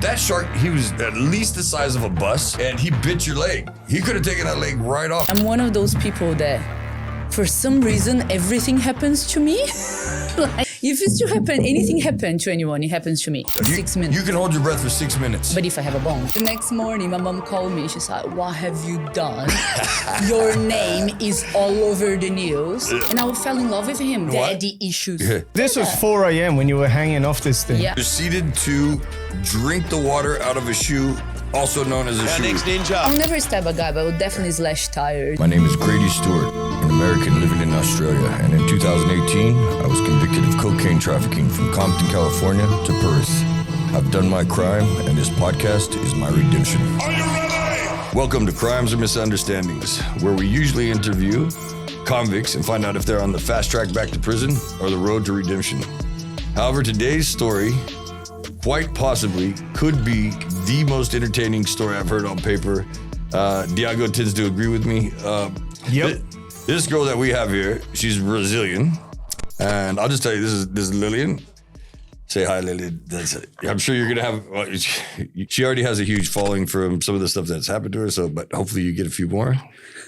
That shark, he was at least the size of a bus, and he bit your leg. He could have taken that leg right off. I'm one of those people that, for some reason, everything happens to me. Like, if it's to happen, anything happen to anyone, it happens to me. 6 minutes. You can hold your breath for 6 minutes. But if I have a bone. The next morning, my mom called me. She's like, what have you done? Your name is all over the news. And I fell in love with him. What? Daddy issues. This was 4 a.m. when you were hanging off this thing. Yeah. Proceeded to drink the water out of a shoe, also known as a shoe. Next ninja. I'll never stab a guy, but I would definitely slash tires. My name is Grady Stewart, an American living in Australia, and in 2018, I was convicted of cocaine trafficking from Compton, California to Perth. I've done my crime, and this podcast is my redemption. Are you ready? Welcome to Crimes or Misunderstandings, where we usually interview convicts and find out if they're on the fast track back to prison or the road to redemption. However, today's story quite possibly could be the most entertaining story I've heard on paper. Diago tends to agree with me. Yep. This girl that we have here, she's Brazilian. And I'll just tell you, this is Lilian. Say hi, Lilian. I'm sure you're going to have, well, she already has a huge following from some of the stuff that's happened to her, but hopefully you get a few more.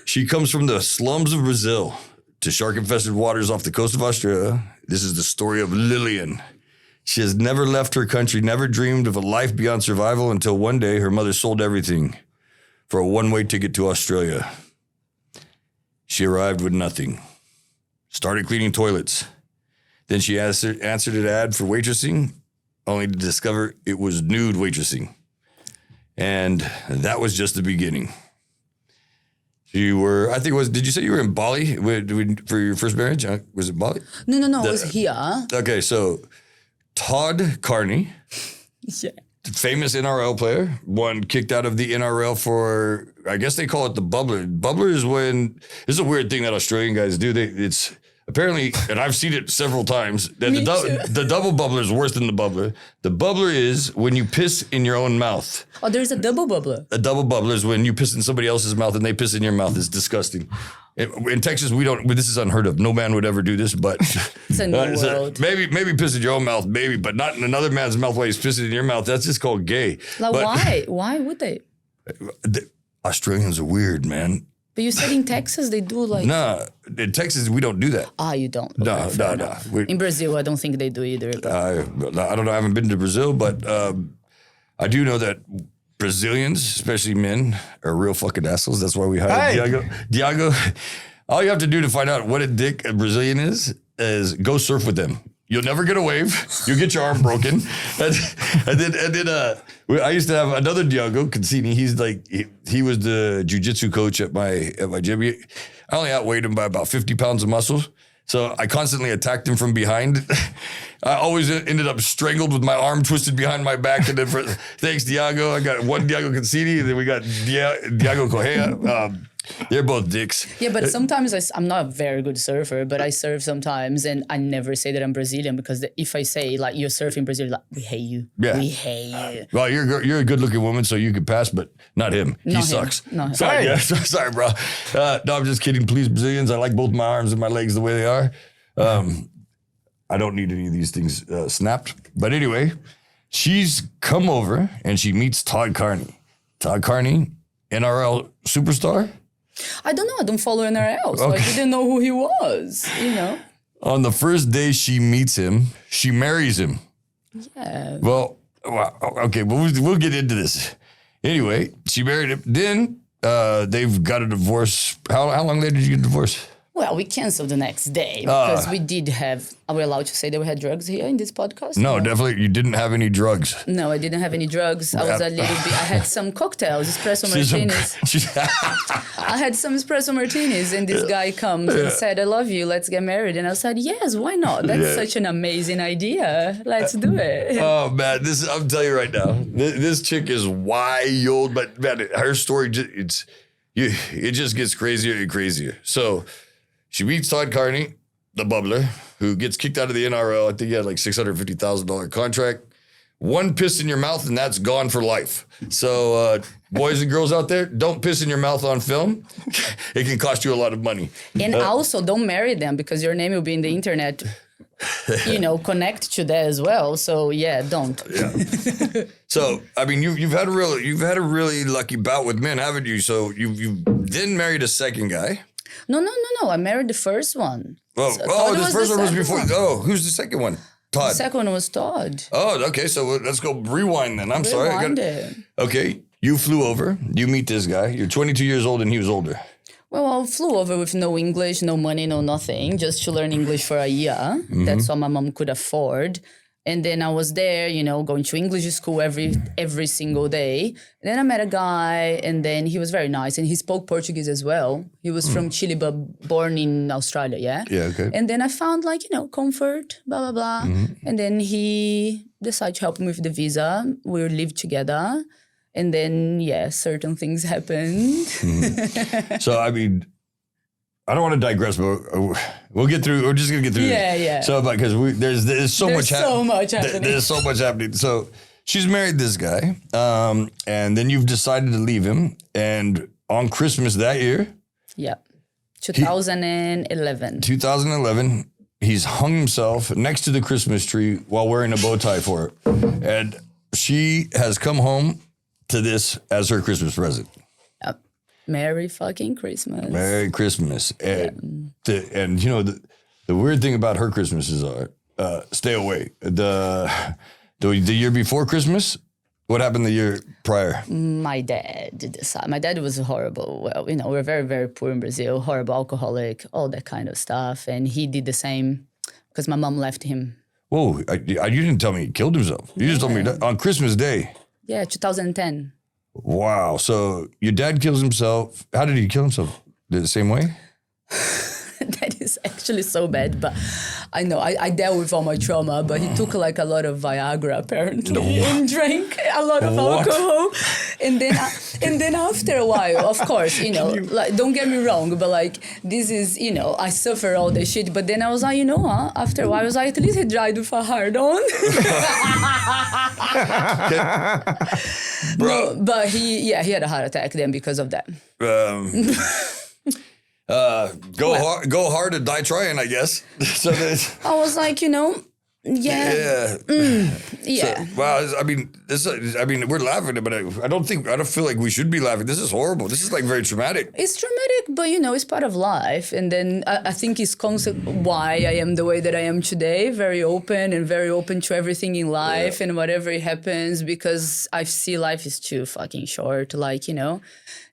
She comes from the slums of Brazil to shark-infested waters off the coast of Australia. This is the story of Lilian. She has never left her country, never dreamed of a life beyond survival until one day her mother sold everything for a one-way ticket to Australia. She arrived with nothing, started cleaning toilets. Then she answered an ad for waitressing, only to discover it was nude waitressing. And that was just the beginning. Did you say you were in Bali for your first marriage? Was it Bali? No, it was here. Okay, so Todd Carney, Yeah. famous NRL player, one kicked out of the NRL for, I guess they call it the bubbler. Bubbler is when, this is a weird thing that Australian guys do. It's apparently, and I've seen it several times, that the double bubbler is worse than the bubbler. The bubbler is when you piss in your own mouth. Oh, there's a double bubbler. A double bubbler is when you piss in somebody else's mouth and they piss in your mouth. It's disgusting. In Texas, this is unheard of. No man would ever do this, but It's a new world. maybe piss in your own mouth, maybe, but not in another man's mouth while he's pissing in your mouth. That's just called gay. Like, why? Why would they? Australians are weird, man. But you said in Texas they do like... Nah, in Texas, we don't do that. You don't? No. In Brazil, I don't think they do either. But... I don't know. I haven't been to Brazil, but I do know that Brazilians, especially men, are real fucking assholes. That's why we hired Diago, all you have to do to find out what a dick a Brazilian is go surf with them. You'll never get a wave. You'll get your arm broken. And then I used to have another Diago Cassini. He's like, he was the jiu-jitsu coach at my gym. I only outweighed him by about 50 pounds of muscle. So I constantly attacked him from behind. I always ended up strangled with my arm twisted behind my back. And then thanks, Diago. I got one Diago Cassini, and then we got Diago Correa. They're both dicks. Yeah, but sometimes I'm not a very good surfer, but I surf sometimes, and I never say that I'm Brazilian because if I say like you're surfing Brazil, like we hate you. Yeah. We hate you. Well, you're a good-looking woman, so you could pass, but not him. He sucks. No, sorry, sorry, bro. No, I'm just kidding. Please, Brazilians, I like both my arms and my legs the way they are. I don't need any of these things snapped. But anyway, she's come over and she meets Todd Carney. Todd Carney, NRL superstar. I don't know. I don't follow NRL, so I didn't know who he was, On the first day she meets him, she marries him. Yeah. Well, okay, we'll get into this. Anyway, she married him. Then they've got a divorce. How long later did you get a divorce? Well, we canceled the next day because we did have... Are we allowed to say that we had drugs here in this podcast? No, definitely. You didn't have any drugs. No, I didn't have any drugs. I was a little bit... I had some cocktails, espresso martinis. I had some espresso martinis, and this guy comes and said, I love you, let's get married. And I said, yes, why not? That's such an amazing idea. Let's do it. Oh, man, I'm telling you right now, this chick is wild, but man, her story, it just gets crazier and crazier. So... she meets Todd Carney, the bubbler, who gets kicked out of the NRL. I think he had like $650,000 contract. One piss in your mouth and that's gone for life. So boys and girls out there, don't piss in your mouth on film. It can cost you a lot of money. And also don't marry them because your name will be in the internet connect to that as well. So yeah, don't. Yeah. So I mean, you've had a really lucky bout with men, haven't you? So you then married a second guy. No. I married the first one. The first one was before. Oh, who's the second one? Todd. The second one was Todd. Oh, okay. So let's go rewind then. I'm sorry. It. Okay, you flew over. You meet this guy. You're 22 years old and he was older. Well, I flew over with no English, no money, no nothing, just to learn English for a year. Mm-hmm. That's all my mom could afford. And then I was there, going to English school every single day. And then I met a guy, and then he was very nice, and he spoke Portuguese as well. He was from Chile, but born in Australia, yeah? Yeah, okay. And then I found, comfort, blah, blah, blah. Mm-hmm. And then he decided to help me with the visa. We lived together. And then, certain things happened. Mm-hmm. So, I mean, I don't want to digress, but we'll get through. We're just going to get through this. Yeah. So, because there's so much happening. There's so much happening. So, she's married this guy, and then you've decided to leave him. And on Christmas that year. Yeah. 2011. 2011, he's hung himself next to the Christmas tree while wearing a bow tie for it. And she has come home to this as her Christmas present. Yep. Merry fucking Christmas. Merry Christmas. And the weird thing about her Christmases are, stay away. The year before Christmas, what happened the year prior? My dad decided. My dad was horrible. Well, we're very, very poor in Brazil, horrible alcoholic, all that kind of stuff. And he did the same because my mom left him. Whoa, you didn't tell me he killed himself. You just told me that on Christmas Day. Yeah, 2010. Wow. So your dad kills himself. How did he kill himself? The same way? That is actually so bad, but I know I dealt with all my trauma, but he took a lot of Viagra apparently and drank a lot of alcohol. And then after a while, of course, don't get me wrong, but this is, I suffer all this shit. But then I was like, after a while, I was like, at least he died with a hard on. No, but he had a heart attack then because of that. Go hard and die trying, I guess. So I was like, yeah. So, well, I mean, we're laughing, but I don't feel like we should be laughing. This is horrible. This is very traumatic. It's traumatic, but it's part of life. And then I think it's why I am the way that I am today, very open to everything in life and whatever happens, because I see life is too fucking short,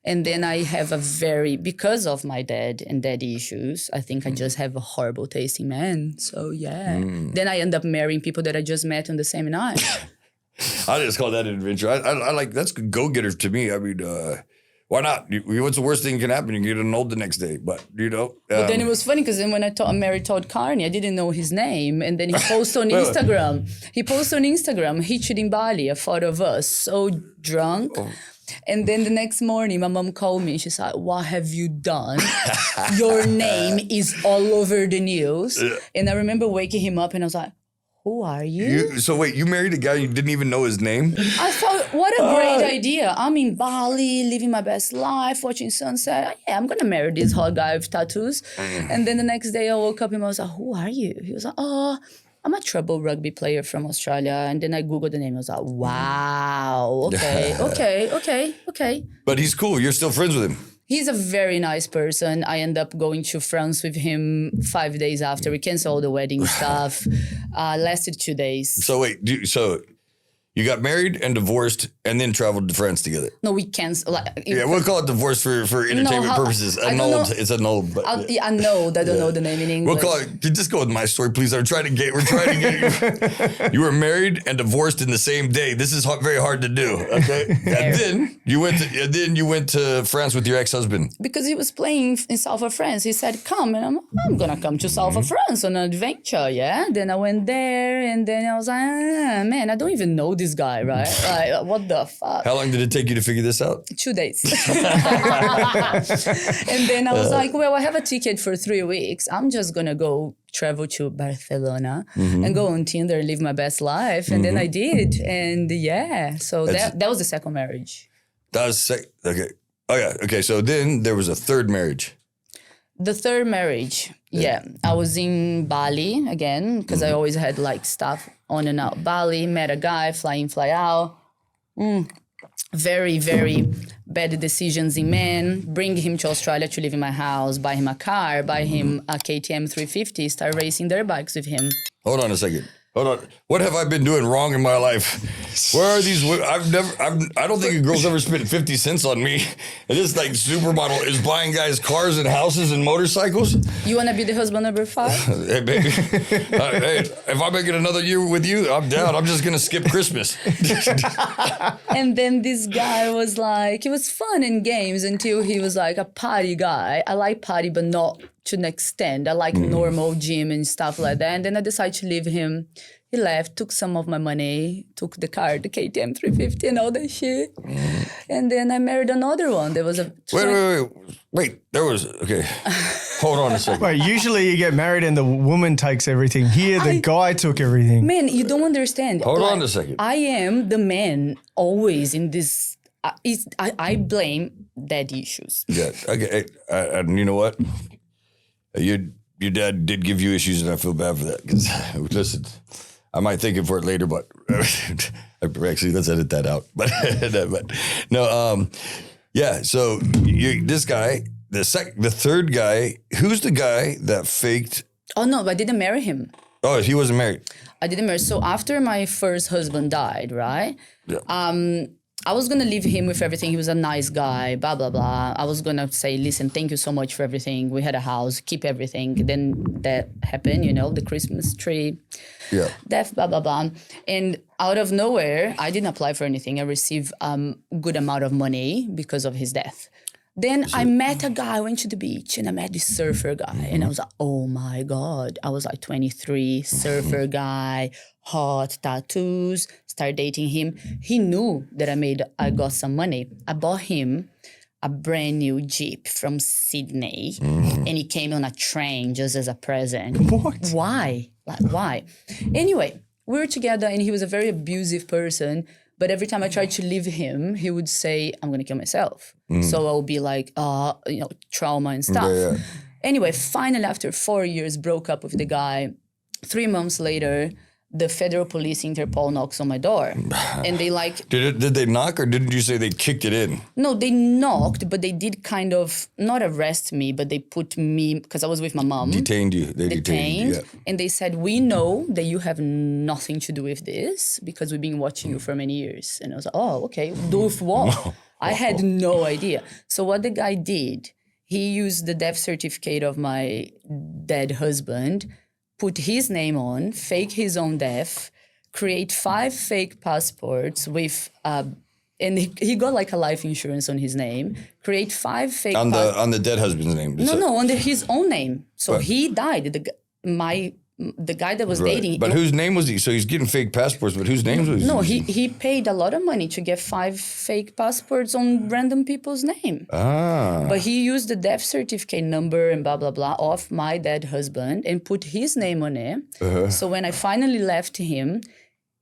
And then I have because of my dad and daddy issues, I think I just have a horrible tasting man. So yeah. Then I end up marrying people that I just met on the same night. I just call that an adventure. I like, that's go-getter to me. I mean, why not? What's the worst thing that can happen? You get annulled the next day, but But then it was funny because then when I married Todd Carney, I didn't know his name. And then he posted on Instagram. Hitched in Bali, a photo of us, so drunk. Oh. And then the next morning, my mom called me and she's like, what have you done? Your name is all over the news. Yeah. And I remember waking him up and I was like, who are you? So wait, you married a guy you didn't even know his name? I thought, what a great idea. I'm in Bali, living my best life, watching sunset. Yeah, I'm going to marry this hot guy with tattoos. And then the next day I woke up and I was like, who are you? He was like, I'm a trouble rugby player from Australia. And then I Googled the name. I was like, wow, okay. But he's cool. You're still friends with him. He's a very nice person. I end up going to France with him 5 days after. We canceled all the wedding stuff. Lasted 2 days. So wait, you got married and divorced and then traveled to France together? No, we canceled. We'll call it divorce for entertainment purposes. Annulled. It's annulled. But annulled. I don't know the name in English. We'll call it. Just go with my story, please. We're trying to get you. You were married and divorced in the same day. This is very hard to do. Okay. And then you went to France with your ex-husband because he was playing in south of France. He said, "Come," and I'm gonna come to south of France on an adventure. Yeah. Then I went there, and then I was like, man, I don't even know this guy, right? Like, what the fuck? How long did it take you to figure this out? 2 days. And then I was like, well, I have a ticket for 3 weeks. I'm just going to go travel to Barcelona and go on Tinder and live my best life. And then I did. And so that was the second marriage. That was okay. Oh, yeah. Okay. So then there was a third marriage. The third marriage, yeah. I was in Bali again because I always had like stuff on and out. Bali, met a guy, fly in, fly out. Very, very bad decisions in men. Bring him to Australia to live in my house, buy him a car, buy him a KTM 350, start racing dirt bikes with him. Hold on a second. Hold on. What have I been doing wrong in my life? Where are these? I don't think a girl's ever spent 50 cents on me. And this like supermodel is buying guys cars and houses and motorcycles. You want to be the husband number 5? Hey, baby. Hey, if I make it another year with you, I'm down. I'm just going to skip Christmas. And then this guy was like, it was fun and games until he was like a party guy. I like party, but not to an extent. I like normal gym and stuff like that. And then I decided to leave him. He left, took some of my money, took the car, the KTM 350 and all that shit. And then I married another one. There was a... Wait, there was... Okay. Hold on a second. Wait, usually you get married and the woman takes everything. Here, the guy took everything. Man, you don't understand. Hold on a second. I am the man always in this... I blame daddy issues. Yeah, okay. And you know what? Your dad did give you issues, and I feel bad for that. Because listen, I might thank him for it later, but actually, let's edit that out. But no, yeah. So this guy, the third guy, who's the guy that faked? Oh no, I didn't marry him. Oh, he wasn't married. I didn't marry. So after my first husband died, right? Yeah. I was going to leave him with everything. He was a nice guy, blah, blah, blah. I was going to say, listen, thank you so much for everything. We had a house, keep everything. Then that happened, the Christmas tree, death, blah, blah, blah. And out of nowhere, I didn't apply for anything. I received a good amount of money because of his death. Then I met a guy, I went to the beach and I met this surfer guy. And I was like, oh my God. I was like 23, surfer guy, hot, tattoos, started dating him. He knew that I got some money. I bought him a brand new Jeep from Sydney and he came on a train just as a present. What? Why? Like, why? Anyway, we were together and he was a very abusive person. But every time I tried to leave him, he would say, I'm going to kill myself. So I would be like, trauma and stuff. Yeah. Anyway, finally, after 4 years, broke up with the guy. 3 months later, the federal police, Interpol, knocks on my door. And they like... Did they knock or didn't you say they kicked it in? No, they knocked, but they did kind of, not arrest me, but they put me, because I was with my mom. Detained you. They detained you. Yeah. And they said, we know that you have nothing to do with this because we've been watching you for many years. And I was like, oh, okay. Do with what? I had no idea. So what the guy did, he used the death certificate of my dead husband, put his name on, fake his own death, create 5 fake passports with, and he got like a life insurance on his name, create 5 fake on the dead husband's name. No, under his own name. So he died. The guy that was dating. But whose name was he? So he's getting fake passports, but whose name was he? No, he paid a lot of money to get 5 fake passports on random people's name. But he used the death certificate number and blah, blah, blah of my dead husband and put his name on it. So when I finally left him,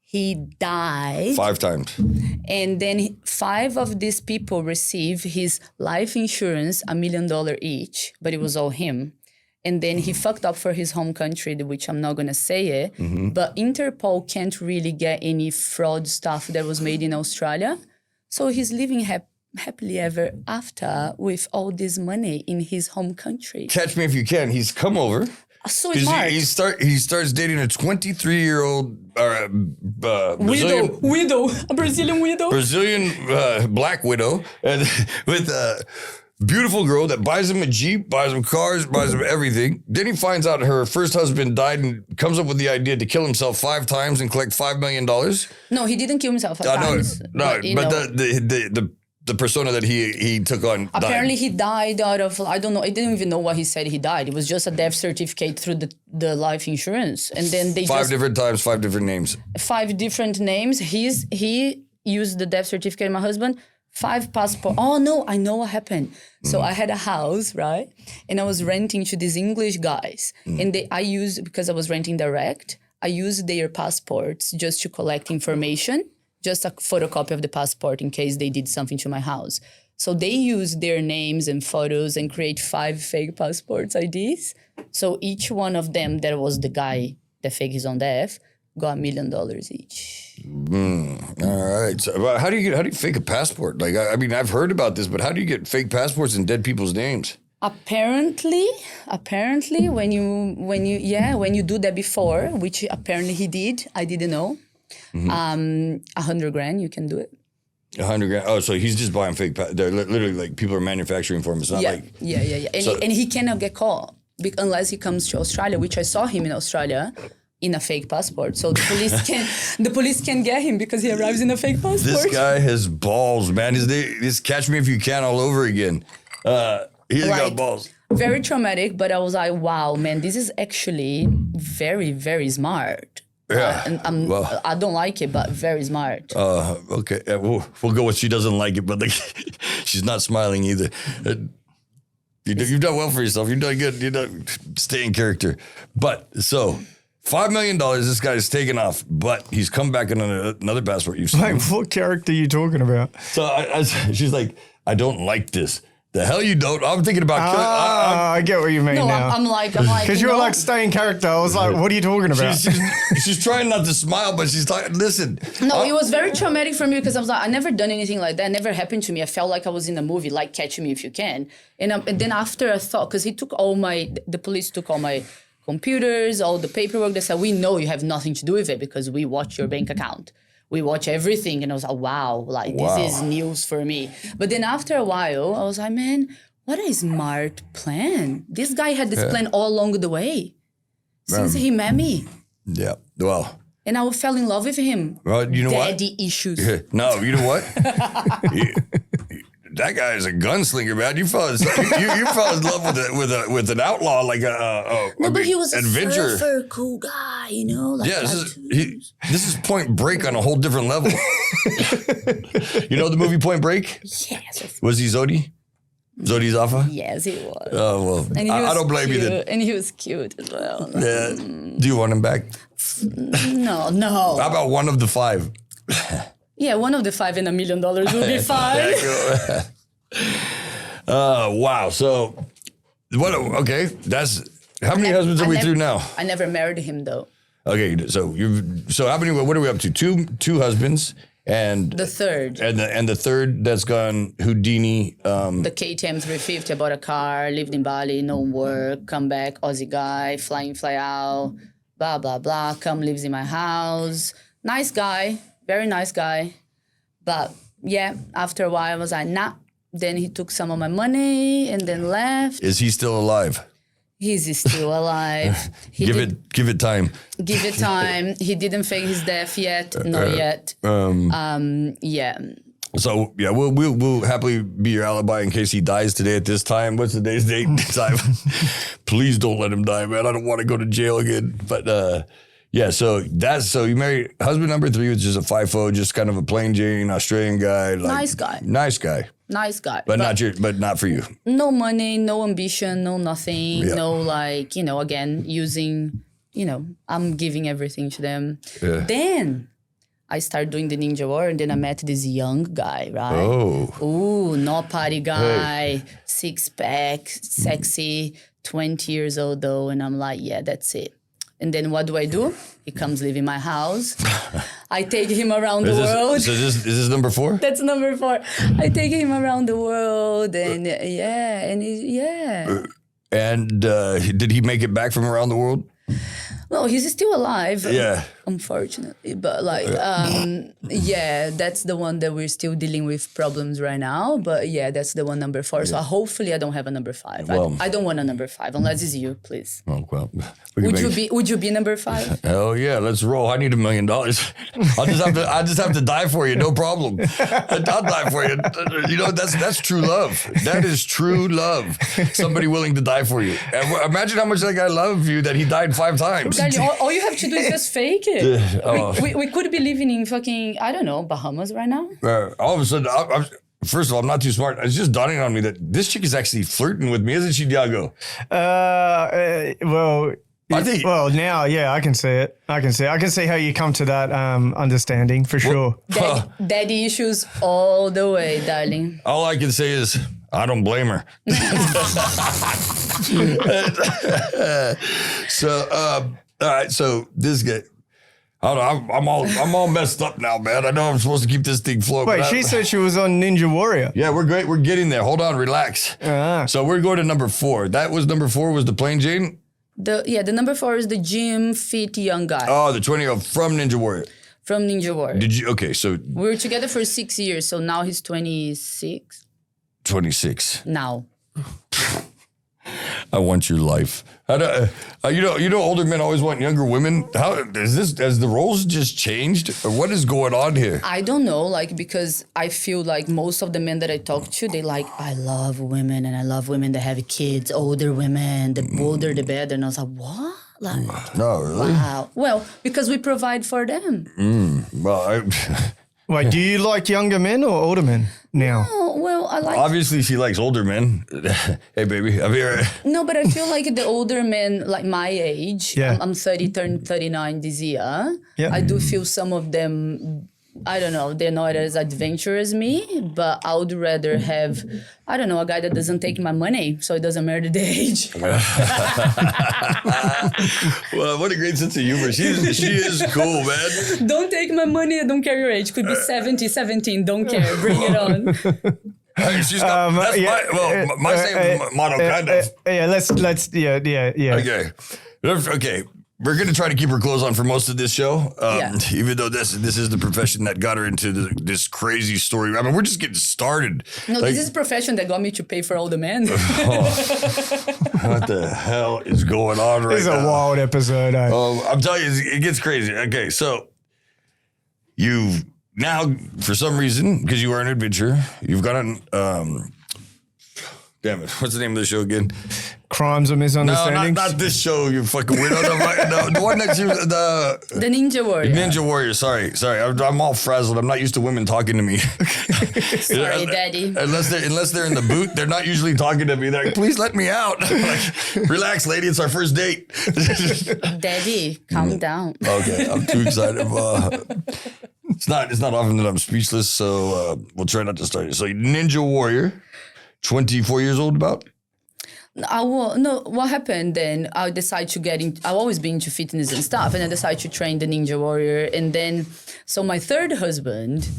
he died. 5 times. And then 5 of these people received his life insurance, $1 million each, but it was all him. And then he fucked up for his home country, which I'm not going to say it. But Interpol can't really get any fraud stuff that was made in Australia. So he's living happily ever after with all this money in his home country. Catch me if you can. He's come over. So smart. He starts dating a 23-year-old widow, a Brazilian widow. Brazilian black widow and with beautiful girl that buys him a Jeep, buys him cars, buys him everything. Then he finds out her first husband died and comes up with the idea to kill himself 5 times and collect $5 million. No, he didn't kill himself 5 times. But the persona that he took on apparently died. He died out of, I don't know, I didn't even know why he said he died. It was just a death certificate through the life insurance. And then they 5 different times, 5 different names. 5 different names. He used the death certificate, my husband, 5 passports. Oh no, I know what happened. So I had a house, right? And I was renting to these English guys. And because I was renting direct, I used their passports just to collect information, just a photocopy of the passport in case they did something to my house. So they use their names and photos and create 5 fake passports IDs. So each one of them, that was the guy that faked his own death, got $1 million each. All right. So how do you fake a passport? Like, I mean, I've heard about this, but how do you get fake passports and dead people's names? Apparently, when you do that before, which apparently he did, I didn't know. $100,000, you can do it. $100,000. Oh, so he's just buying fake. They're literally like people are manufacturing for him. It's not like And he cannot get caught unless he comes to Australia, which I saw him in Australia in a fake passport. So the police can get him because he arrives in a fake passport. This guy has balls, man. His Catch Me If You Can all over again. He's got balls. Very traumatic, but I was like, wow, man, this is actually very, very smart. Yeah. I don't like it, but very smart. Okay. We'll go with she doesn't like it, but she's not smiling either. You've done well for yourself. You've done good. You done stay in character. But so $5 million, this guy's taken off, but he's come back in another passport. You've seen. Like, what character are you talking about? So she's like, I don't like this. The hell you don't? I'm thinking about killing. I get what you mean now. I'm like, because you were like, stay in character. I was like, what are you talking about? She's trying not to smile, but she's talking. Listen. No, it was very traumatic for me because I was like, I never done anything like that. It never happened to me. I felt like I was in a movie, like Catch Me If You Can. And then after I thought, because the police took all my computers, all the paperwork. They said, we know you have nothing to do with it because we watch your bank account. We watch everything. And I was like, wow, this is news for me. But then after a while, I was like, man, what a smart plan. This guy had this plan all along the way since he met me. Yeah, well. And I fell in love with him. Well, you know what? Daddy issues. No, you know what? That guy is a gunslinger, man. You fell in love with an outlaw, like but he was adventure. a surfer, cool guy, you know. Like this is Point Break on a whole different level. You know the movie Point Break? Yes. Was he Zodi? Zodi Zafa? Yes, he was. Oh well, I don't blame you then. And he was cute as well. Yeah. Do you want him back? No. How about one of the 5? Yeah, one of the 5 and $1 million will be fine. Wow. So, what? Okay, that's how many husbands are we through now? I never married him though. Okay, so how many? What are we up to? Two husbands and the third. And the third that's gone Houdini. The KTM 350. I bought a car, lived in Bali, no work, come back, Aussie guy, fly in, fly out, blah blah blah. Come lives in my house. Nice guy. Very nice guy. But yeah, after a while I was like, nah. Then he took some of my money and then left. Is he still alive? He's still alive. Give it time. Give it time. He didn't fake his death yet. Not yet. Yeah. So yeah, we'll happily be your alibi in case he dies today at this time. What's the day's date? Please don't let him die, man. I don't want to go to jail again. But yeah, so you married husband number 3, which is a FIFO, just kind of a plain Jane Australian guy. Nice guy. Nice guy. But not for you. No money, no ambition, no nothing. Yeah. No again, using, I'm giving everything to them. Yeah. Then I started doing the ninja war and then I met this young guy, right? Oh. Ooh, not party guy, 6-pack, sexy, 20 years old though. And I'm like, yeah, that's it. And then what do? He comes live in my house. I take him around the world. So is this number 4? That's number 4. I take him around the world and And did he make it back from around the world? No, he's still alive. Yeah. Unfortunately. But that's the one that we're still dealing with problems right now. But yeah, that's the one number 4. Yeah. So hopefully I don't have a number 5. Well, I don't want a number 5 unless it's you, please. Oh, well. Would you be number 5? Hell yeah, let's roll. I need $1 million. I'll just have to die for you, no problem. I'll die for you. That's true love. That is true love. Somebody willing to die for you. Imagine how much that guy loved you that he died 5 times. All you have to do is just fake it. We could be living in fucking, I don't know, Bahamas right now. All of a sudden, first of all, I'm not too smart. It's just dawning on me that this chick is actually flirting with me, isn't she, Diago? Well, I think. Well, now, yeah, I can see it. I can see how you come to that understanding for sure. Daddy issues all the way, darling. All I can say is I don't blame her. So, all right. So this guy. I don't know, I'm all messed up now, man. I know I'm supposed to keep this thing floating. Wait, she said she was on Ninja Warrior. Yeah, we're great. We're getting there. Hold on, relax. So we're going to number 4. That was number 4 was the plain Jane? The number 4 is the gym fit young guy. Oh, the 20 from Ninja Warrior. From Ninja Warrior. Did you? Okay, so we were together for 6 years, so now he's 26. 26. Now. I want your life. You know, older men always want younger women. How is this? Has the roles just changed? Or what is going on here? I don't know, like, because I feel like most of the men that I talk to, they like, I love women and I love women that have kids, older women, the older the better. And I was like, what? Like, No, really? wow. Well, because we provide for them. Well, Wait, do you like younger men or older men now? Oh, well, I like... obviously she likes older men. Hey, baby, I'm here. No, but I feel like the older men, like my age, Yeah. I'm 30, turned 39 this year. Yeah. I do feel some of them, I don't know, they're not as adventurous as me, but I would rather have, I don't know, a guy that doesn't take my money, so it doesn't matter the age. Well, what a great sense of humor. She is cool, man. Don't take my money, I don't care your age. Could be 70, 17, don't care, bring it on. Hey, she's got, that's my same motto, kind of. Yeah, let's Okay. Okay. We're going to try to keep her clothes on for most of this show, even though this is the profession that got her into this crazy story. I mean, we're just getting started. No, this is a profession that got me to pay for all the men. What the hell is going on right now? This is a wild episode. I'm telling you, it gets crazy. Okay, so you've now, for some reason, because you are an adventurer, you've got an, damn it, what's the name of the show again? Crimes or Misunderstandings? No, not this show, you fucking weirdo. No, the one that you, The Ninja Warrior. Ninja Warrior, sorry. I'm all frazzled. I'm not used to women talking to me. Sorry, Daddy. Unless they're in the boot, they're not usually talking to me. They're like, please let me out. Like, relax, lady, it's our first date. Daddy, calm down. Okay, I'm too excited. It's not often that I'm speechless, so we'll try not to start it. So Ninja Warrior, 24 years old about? What happened then, I decided to I've always been into fitness and stuff, and I decided to train the Ninja Warrior. And then, so my third husband,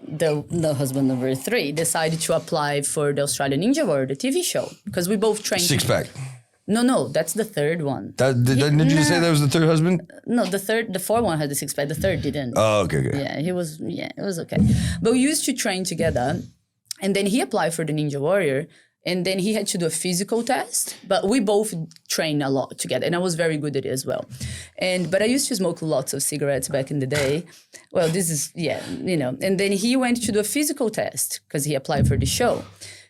the husband number 3, decided to apply for the Australian Ninja Warrior, the TV show, because we both trained. 6-pack. No, that's the third one. Didn't you say that was the third husband? No, the fourth one had the 6-pack, the third didn't. Oh, okay. Yeah, it was okay. But we used to train together, and then he applied for the Ninja Warrior. And then he had to do a physical test, but we both trained a lot together, and I was very good at it as well. But I used to smoke lots of cigarettes back in the day. Well, this is, And then he went to do a physical test because he applied for the show.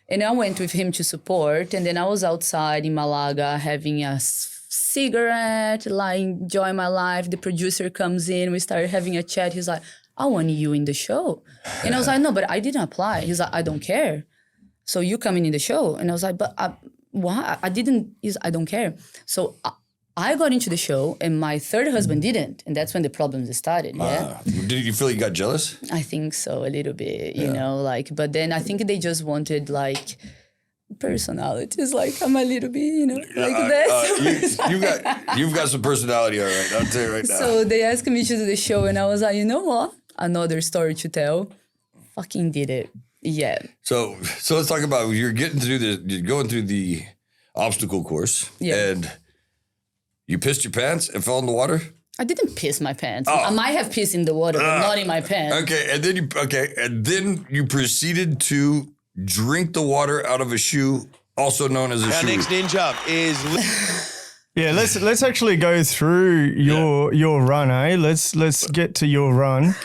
And I went with him to support, and then I was outside in Malaga having a cigarette, like enjoying my life. The producer comes in, we started having a chat. He's like, I want you in the show. And I was like, no, but I didn't apply. He's like, I don't care. So you coming in the show? And I was like, but why? I didn't, I don't care. So I got into the show and my third husband didn't. And that's when the problems started, yeah? Did you feel you got jealous? I think so, a little bit, you know, but then I think they just wanted personalities, I'm a little bit, that. You've got some personality, all right, I'll tell you right now. So they asked me to do the show and I was like, you know what? Another story to tell. Fucking did it. Yeah. So let's talk about you're going through the obstacle course, and you pissed your pants and fell in the water. I didn't piss my pants. I might have pissed in the water, but not in my pants. Okay, and then you proceeded to drink the water out of a shoe, also known as a shoe. Our next ninja is. Yeah, let's actually go through your run, eh? Let's get to your run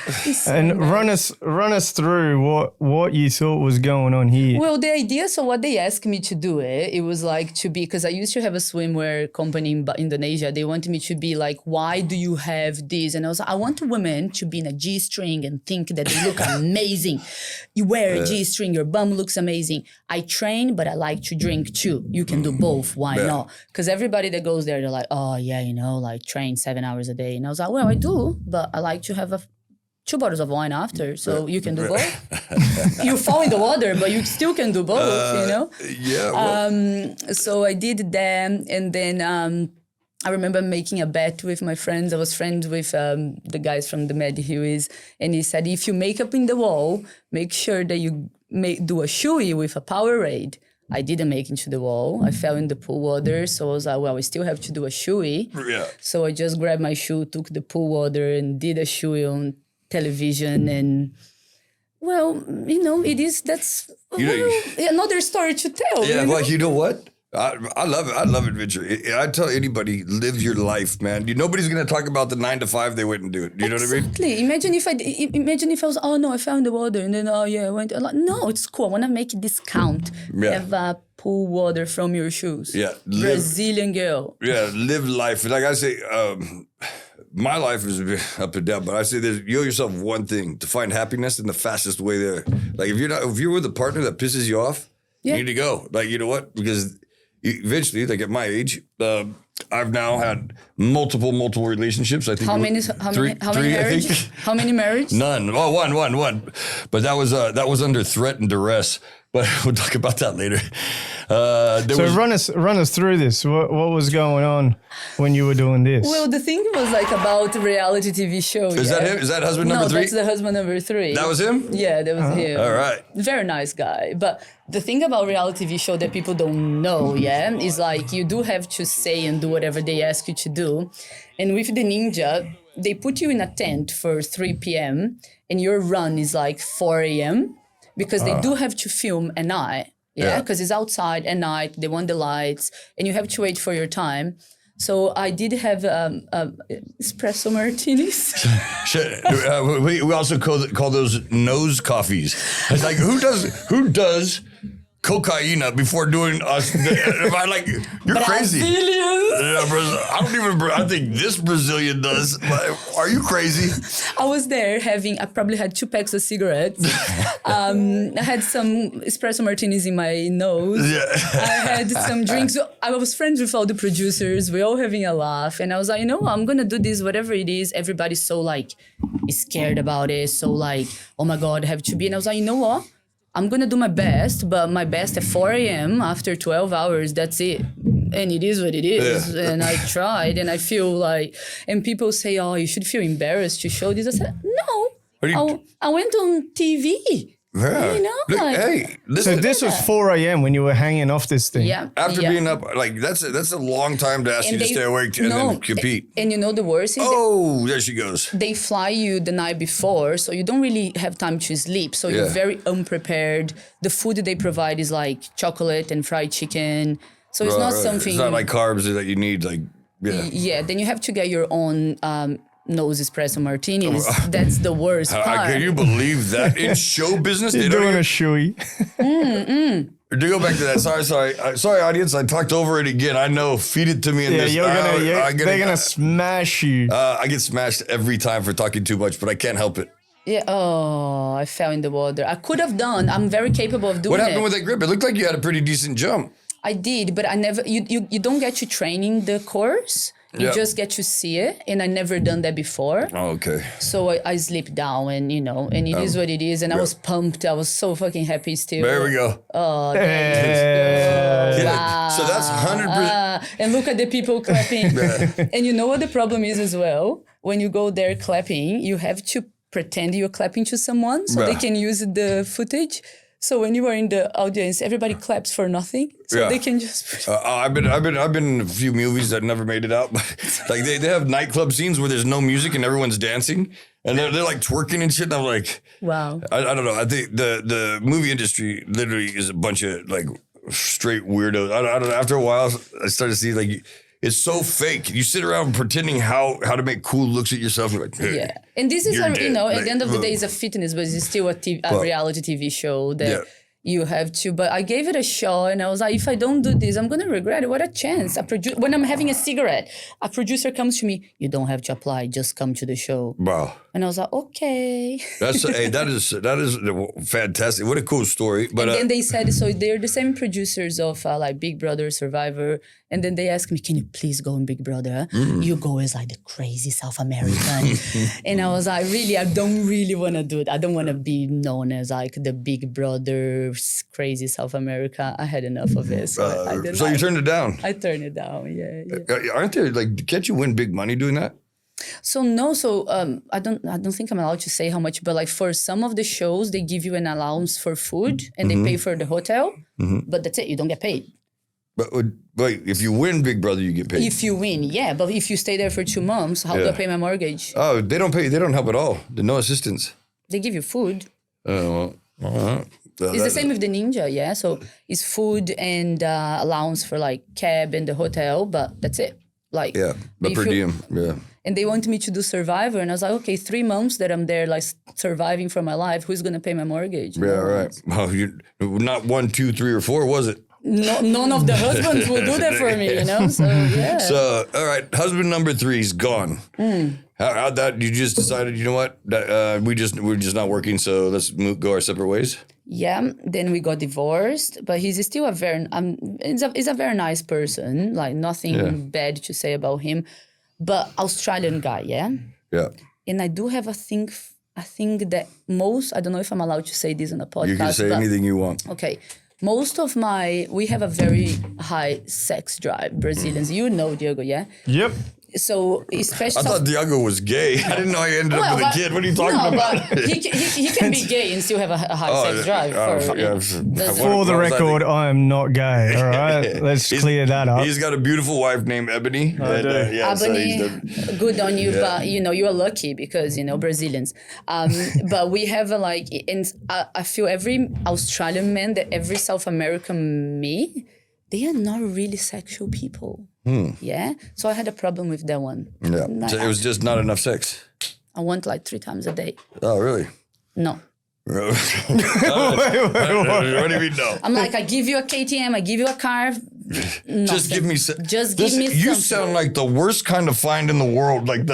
and run us through what you thought was going on here. Well, the idea, so what they asked me to do it was to be, because I used to have a swimwear company in Indonesia. They wanted me to be like, why do you have this? And I was like, I want women to be in a G-string and think that they look amazing. You wear a G-string, your bum looks amazing. I train, but I like to drink too. You can do both. Why not? Because everybody that goes goes there, they're like, oh yeah, like train 7 hours a day. And I was like, well, I do, but I like to have 2 bottles of wine after, so you can do both. You fall in the water, but you still can do both, Yeah. Well. So I did that, and then I remember making a bet with my friends. I was friends with the guys from the Mad Hueys, and he said, if you make up in the wall, make sure that you do a shoey with a Powerade. I didn't make into the wall. I fell in the pool water, so I was like, well, we still have to do a shoey. Yeah. So I just grabbed my shoe, took the pool water, and did a shoey on television, and well, that's another story to tell. Yeah, well, you know what? I love it. I love adventure. I tell anybody, live your life, man. Nobody's going to talk about the 9 to 5 they went and do it. You know what I mean? Exactly. Imagine if I was, oh no, I fell in the water, and then, oh yeah, I went. I'm like, no, it's cool. I want to make it discount. Yeah. Have pool water from your shoes. Yeah. Brazilian girl. Yeah, live life. Like I say, my life is a bit up and down, but I say this: you owe yourself one thing, to find happiness in the fastest way there. Like if you're with a partner that pisses you off, you need to go. Like, you know what? Because eventually, like at my age, I've now had multiple relationships. I think How many marriages? How many marriages? None. Oh, one. But that was under threat and duress. But we'll talk about that later. Run us through this. What was going on when you were doing this? Well, the thing was like about reality TV show. Is that him? Is that husband number 3? No, that's the husband number 3. That was him? Yeah, that was him. All right. Very nice guy. But the thing about reality TV show that people don't know, is like you do have to say and do whatever they ask you to do. And with the ninja, they put you in a tent for 3 p.m. and your run is like 4 a.m. because they do have to film at night. Yeah, because it's outside at night. They want the lights, and you have to wait for your time. So I did have espresso martinis. We also call those nose coffees. It's like who does cocaine before doing us? You're crazy. I think this Brazilian does. Are you crazy? I was there I probably had 2 packs of cigarettes. I had some espresso martinis in my nose. Yeah. I had some drinks. I was friends with all the producers. We're all having a laugh. And I was like, I'm going to do this, whatever it is. Everybody's so scared about it. So oh my God, I have to be. And I was like, you know what? I'm going to do my best, but my best at 4 a.m. after 12 hours, that's it. And it is what it is. Yeah. And I tried, and I feel and people say, oh, you should feel embarrassed to show this. I said, no, I went on TV. Yeah. Hey, listen. So this was 4 a.m. when you were hanging off this thing. Yeah. After being up, that's a long time to ask you to stay awake and then compete. And the worst is there she goes. They fly you the night before, so you don't really have time to sleep. So you're very unprepared. The food they provide is chocolate and fried chicken. So it's not something. It's not like carbs that you need. Yeah. Then you have to get your own. Nose espresso martinis. That's the worst part. Can you believe that? In show business, you're doing a shoey. To go back to that, sorry, audience. I talked over it again. I know. Feed it to me in this. They're gonna smash you. I get smashed every time for talking too much, but I can't help it. Yeah. Oh, I fell in the water. I could have done. I'm very capable of doing it. What happened with that grip? It looked like you had a pretty decent jump. I did, but I never. You don't get to train in the course. You just get to see it, and I never done that before. Oh, okay. So I slipped down, and and it is what it is. And I was pumped. I was so fucking happy still. There we go. Oh, wow. So that's 100%. And look at the people clapping. And you know what the problem is as well? When you go there clapping, you have to pretend you're clapping to someone so they can use the footage. So when you are in the audience, everybody claps for nothing, so they can just. I've been in a few movies that never made it out, but they have nightclub scenes where there's no music and everyone's dancing, and they're twerking and shit. And I'm like, wow. I don't know. I think the movie industry literally is a bunch of straight weirdos. I don't know. After a while, I started to see it's so fake. You sit around pretending how to make cool looks at yourself. And and this is at the end of the day, it's a fitness, but it's still a reality TV show that you have to. But I gave it a shot, and I was like, if I don't do this, I'm gonna regret it. What a chance! When I'm having a cigarette, a producer comes to me. You don't have to apply. Just come to the show. Wow. And I was like, okay. That is fantastic. What a cool story. But and then they said, so they're the same producers of Big Brother, Survivor, And then they asked me, can you please go in Big Brother? You go as like the crazy South American. And I was like, really, I don't really want to do it. I don't want to be known as like the Big Brother crazy South America. I had enough of it. So, you turned it down? I turned it down, yeah. Aren't there, like, can't you win big money doing that? So no, I don't think I'm allowed to say how much, but like for some of the shows, they give you an allowance for food and they pay for the hotel, but that's it. You don't get paid. But wait, if you win Big Brother, you get paid. If you win, yeah. But if you stay there for 2 months, how do I pay my mortgage? Oh, they don't pay. They don't help at all. There's no assistance. They give you food. Well, it's the same with the Ninja, yeah. So it's food and allowance for like cab and the hotel, but that's it. Like but per diem, And they wanted me to do Survivor, and I was like, okay, 3 months that I'm there, like surviving for my life. Who's gonna pay my mortgage? Yeah, right. Well, you not 1, 2, 3, or 4, was it? No, none of the husbands will do that for me, you know. So yeah. So all right, husband number 3 is gone. How'd that? You just decided, you know what? We're just not working, so let's go our separate ways. Yeah. Then we got divorced, but he's still he's a very nice person. Like nothing bad to say about him. But Australian guy, yeah? Yeah. And I do have a thing that I don't know if I'm allowed to say this on a podcast. You can say anything you want. Okay. We have a very high sex drive, Brazilians. You know, Diego, yeah? Yep. So especially, I thought Diego was gay. I didn't know he ended up with a kid. What are you talking about? But he can be gay and still have a high sex drive. For the record, I am not gay. All right, let's clear that up. He's got a beautiful wife named Ebony. Ebony, good on you, but you know you are lucky because you know Brazilians. But we have and I feel every Australian man that every South American me, they are not really sexual people. Yeah. So I had a problem with that one. Yeah. So it was just not enough sex. I want like 3 times a day. Oh, really? No. What do you mean no? I'm like, I give you a KTM, I give you a car. Just give me something. You sound like the worst kind of find in the world. Like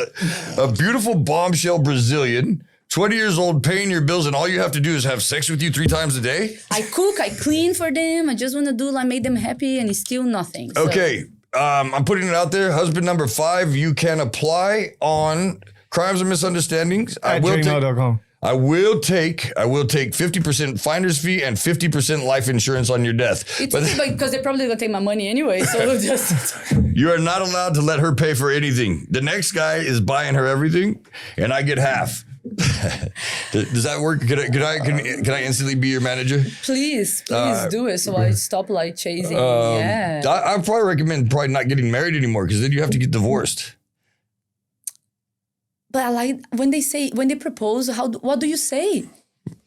a beautiful bombshell Brazilian, 20 years old, paying your bills, and all you have to do is have sex with you 3 times a day? I cook, I clean for them. I just want to do make them happy, and it's still nothing. So. Okay. I'm putting it out there. Husband number 5, you can apply on Crimes and Misunderstandings. At gmail.com. I will take 50% finder's fee and 50% life insurance on your death. It's because they're probably going to take my money anyway. So just you are not allowed to let her pay for anything. The next guy is buying her everything, and I get half. Does that work? Can I instantly be your manager? Please do it so I stop chasing. I probably recommend not getting married anymore because then you have to get divorced. But I like when they propose. What do you say?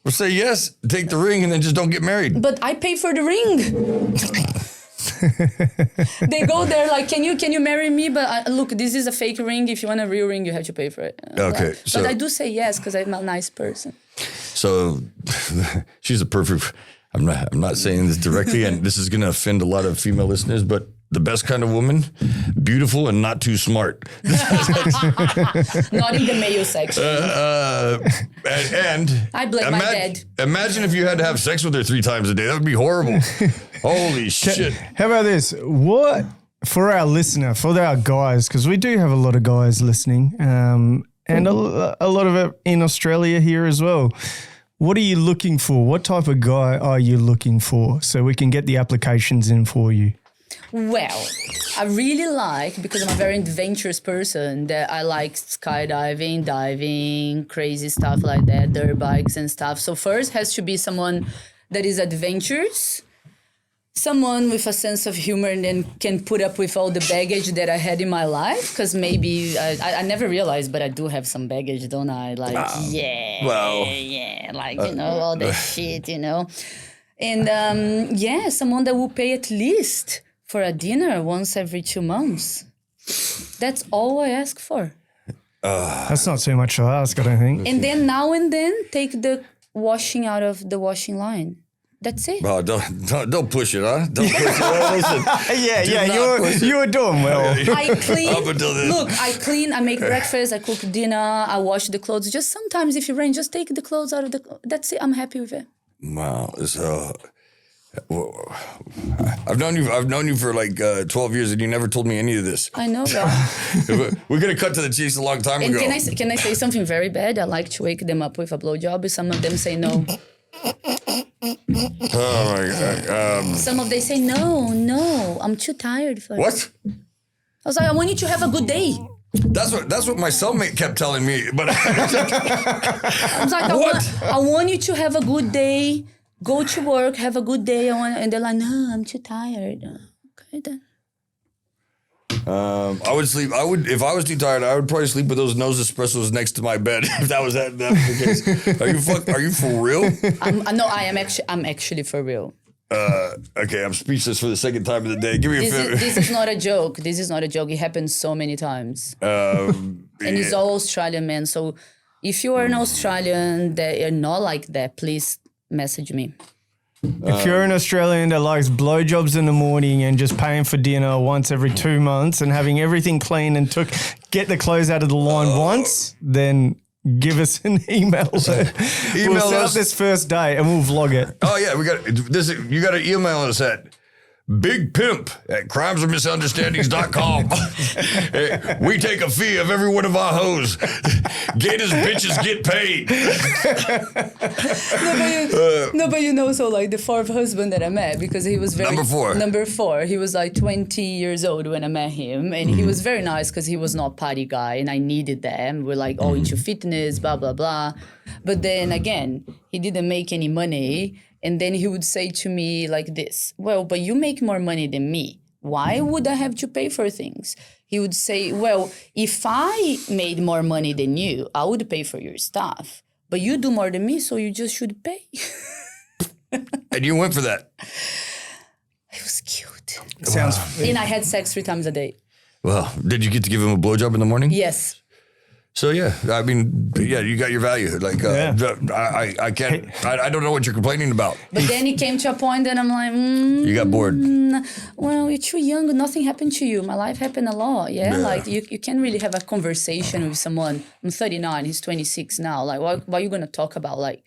Well, say yes, take the ring, and then just don't get married. But I pay for the ring. They go there can you marry me? But look, this is a fake ring. If you want a real ring, you have to pay for it. Okay, but I do say yes because I'm a nice person. So she's a perfect. I'm not saying this directly, and this is going to offend a lot of female listeners, but the best kind of woman, beautiful and not too smart. Not in the male section. And I blame my dad. Imagine if you had to have sex with her 3 times a day. That would be horrible. Holy shit. How about this? What, for our listener, for our guys, because we do have a lot of guys listening, and a lot of it in Australia here as well. What are you looking for? What type of guy are you looking for so we can get the applications in for you? Well, I really because I'm a very adventurous person, that I like skydiving, diving, crazy stuff like that, dirt bikes and stuff. So first has to be someone that is adventurous, someone with a sense of humor and then can put up with all the baggage that I had in my life. Because maybe, I never realized, but I do have some baggage, don't I? All that shit, And someone that will pay at least for a dinner once every 2 months. That's all I ask for. That's not too much to ask, I don't think. And then now and then take the washing out of the washing line. That's it. Well, don't push it, huh? Don't push it. Listen, you were doing well. I clean. Up until this. Look, I clean. I make breakfast. I cook dinner. I wash the clothes. Just sometimes, if it rains, just take the clothes out of the. That's it. I'm happy with it. Wow. I've known you for like 12 years, and you never told me any of this. I know that. We're gonna cut to the chase a long time And ago. can I say something very bad? I like to wake them up with a blowjob. Some of them say no. Oh my god. Some of them say no. I'm too tired for it. What? I was like, I want you to have a good day. That's what my cellmate kept telling me. But I was like, What? I want you to have a good day. Go to work, have a good day. And they're like, no, I'm too tired. Okay then. I would sleep. If I was too tired, I would probably sleep with those nose espressos next to my bed. If that was the case. Are you for real? No, I'm actually for real. Okay, I'm speechless for the second time of the day. Give me a favor. This is not a joke. This is not a joke. It happens so many times. And it's all Australian men. So if you are an Australian that are not like that, please message me. If you're an Australian that likes blowjobs in the morning and just paying for dinner once every 2 months and having everything clean and get the clothes out of the line once, then give us an email. We'll set up this first day and we'll vlog it. Oh yeah, we got this. You got to email us at bigpimp@crimesandmisunderstandings.com. We take a fee of every one of our hoes. Gators bitches get paid. But you know, so like the fourth husband that I met, because he was very... Number four. He was like 20 years old when I met him. And he was very nice because he was not party guy. And I needed them. We're like all into fitness, blah, blah, blah. But then again, he didn't make any money. And then he would say to me like this, well, but you make more money than me. Why would I have to pay for things? He would say, well, if I made more money than you, I would pay for your stuff. But you do more than me, so you just should pay. And you went for that. It was cute. Sounds. And I had sex 3 times a day. Well, did you get to give him a blowjob in the morning? Yes. So yeah, I mean, yeah, you got your value. Like, I can't. I don't know what you're complaining about. But then it came to a point that I'm like, You got bored. Well, you're too young. Nothing happened to you. My life happened a lot. Yeah, like you can't really have a conversation with someone. I'm 39. He's 26 now. Like, what are you gonna talk about? Like,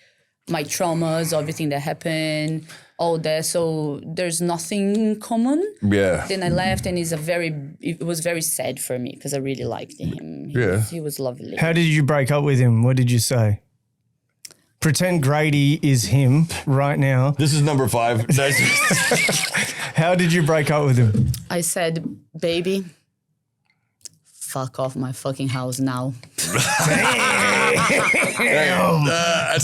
my traumas, everything that happened, all that. So there's nothing in common. Yeah. Then I left, and it was very sad for me because I really liked him. He was lovely. How did you break up with him? What did you say? Pretend Grady is him right now. This is number 5. How did you break up with him? I said, baby, fuck off my fucking house now.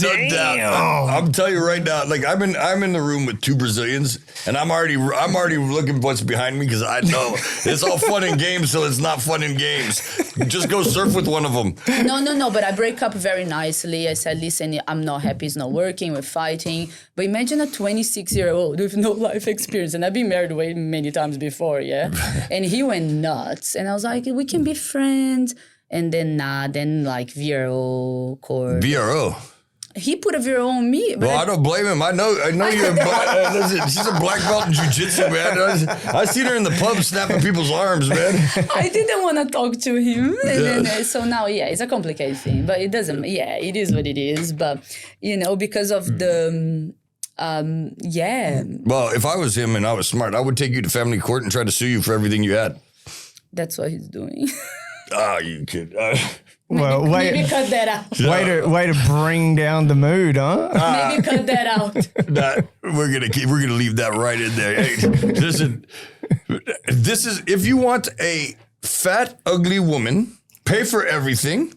No doubt. I'm telling you right now, like I'm in the room with 2 Brazilians, and I'm already looking what's behind me because I know it's all fun and games till it's not fun and games. Just go surf with one of them. No. But I break up very nicely. I said, listen, I'm not happy. It's not working. We're fighting. But imagine a 26-year-old with no life experience, and I've been married way many times before, yeah. And he went nuts, and I was like, we can be friends. And then like VRO court. VRO. He put a VRO on me. But Well, I don't blame him. I know you're listen, she's a black belt in jiu-jitsu, man. I seen her in the pub snapping people's arms, man. I didn't want to talk to him. And then, so now, it's a complicated thing. But it doesn't, it is what it is. But, because of the... Well, if I was him and I was smart, I would take you to family court and try to sue you for everything you had. That's what he's doing. You kid. Well, maybe cut that out. Way to bring down the mood, huh? Maybe cut that out. We're gonna leave that right in there. Hey, listen, this is if you want a fat, ugly woman, pay for everything,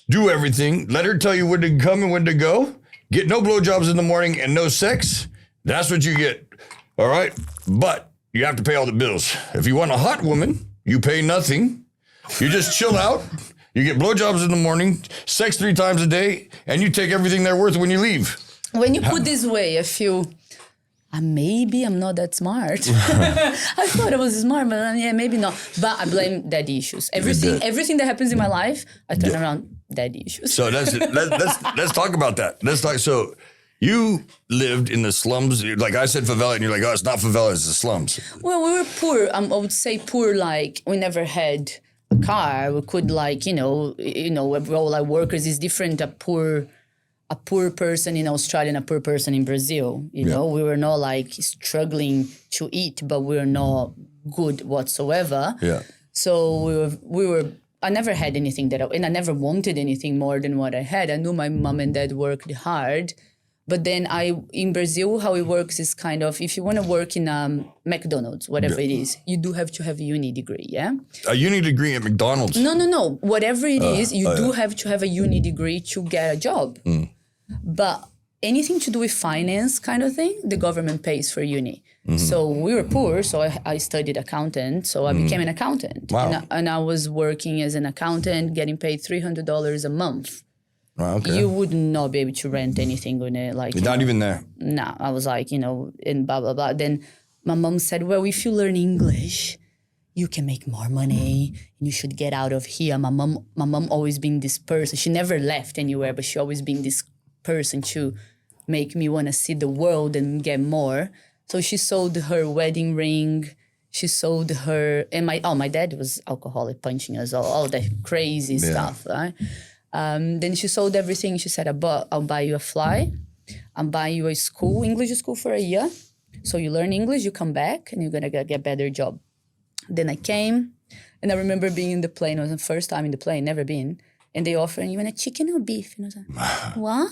do everything, let her tell you when to come and when to go, get no blowjobs in the morning and no sex. That's what you get. All right, but you have to pay all the bills. If you want a hot woman, you pay nothing. You just chill out. You get blowjobs in the morning, sex 3 times a day, and you take everything they're worth when you leave. When you put this way, I feel maybe I'm not that smart. I thought I was smart, but maybe not. But I blame daddy issues. Everything that happens in my life, I turn around daddy issues. So let's talk about that. So you lived in the slums, like I said favela, and you're like, oh, it's not favela, it's the slums. Well, we were poor. I would say poor, like we never had car. We could we're all like workers. It's different. A a poor person in Australia and a poor person in Brazil. You know, we were not like struggling to eat, but we were not good whatsoever. Yeah. So I never had anything and I never wanted anything more than what I had. I knew my mom and dad worked hard. But then in Brazil, how it works is kind of, if you want to work in McDonald's, whatever it is, you do have to have a uni degree, yeah? A uni degree at McDonald's? No. Whatever it is, you do have to have a uni degree to get a job. But anything to do with finance kind of thing, the government pays for uni. So we were poor, so I studied accountant, so I became an accountant. Wow. And I was working as an accountant, getting paid $300 a month. Okay. You would not be able to rent anything on it. Like, Not even there. No, I was like, and blah, blah, blah. Then my mom said, well, if you learn English, you can make more money and you should get out of here. My mom always been this person. She never left anywhere, but she always been this person to make me want to see the world and get more. So she sold her wedding ring. She sold her, and my dad was alcoholic, punching us, all that crazy stuff, right? Then she sold everything. She said, I'll buy you a fly. I'll buy you a English school for a year. So you learn English, you come back, and you're going to get a better job. Then I came, and I remember being in the plane. It was the first time in the plane, never been. And they offered, you want a chicken or beef? And I was like, what?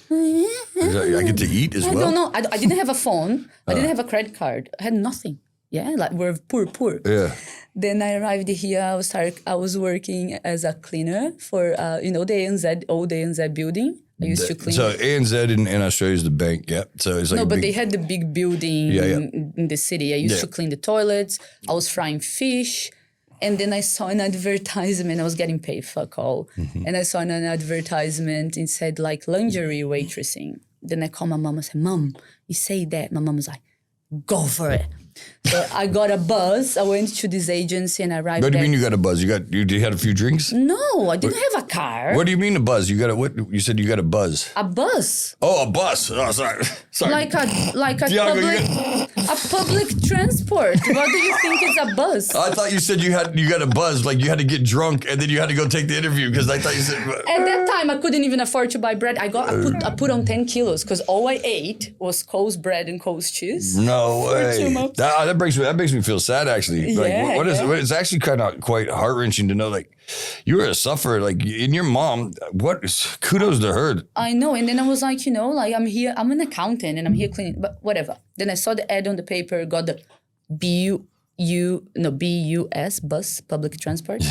I get to eat as well? I don't know. I didn't have a phone. I didn't have a credit card. I had nothing. Yeah, like we're poor. Yeah. Then I arrived here. I was working as a cleaner for the old ANZ building. I used to clean. So ANZ in Australia is the bank. Yeah. So it's like but they had the big building in the city. I used to clean the toilets. I was frying fish, and then I saw an advertisement. I was getting paid fuck all, and I saw an advertisement. It said like lingerie waitressing. Then I called my mom and said, "Mom, you say that?" My mom was like, "Go for it." So I got a bus. I went to this agency and I arrived. What do you mean you got a buzz? You had a few drinks? No, I didn't have a car. What do you mean a buzz? You said you got a buzz. A bus. Oh, a bus. Oh, sorry. Like a public transport. What do you think is a bus? I thought you said you got a buzz, like you had to get drunk and then you had to go take the interview because I thought you said. At that time, I couldn't even afford to buy bread. I put on 10 kilos because all I ate was Coles bread and Coles cheese. No way. 2 months. That makes me feel sad actually. Like, it's actually kind of quite heart wrenching to know like you were a sufferer. Like in your mom, kudos to her. I know, and then I was like, I'm here. I'm an accountant and I'm here cleaning, but whatever. Then I saw the ad on the paper, got the BUS, bus, public transport,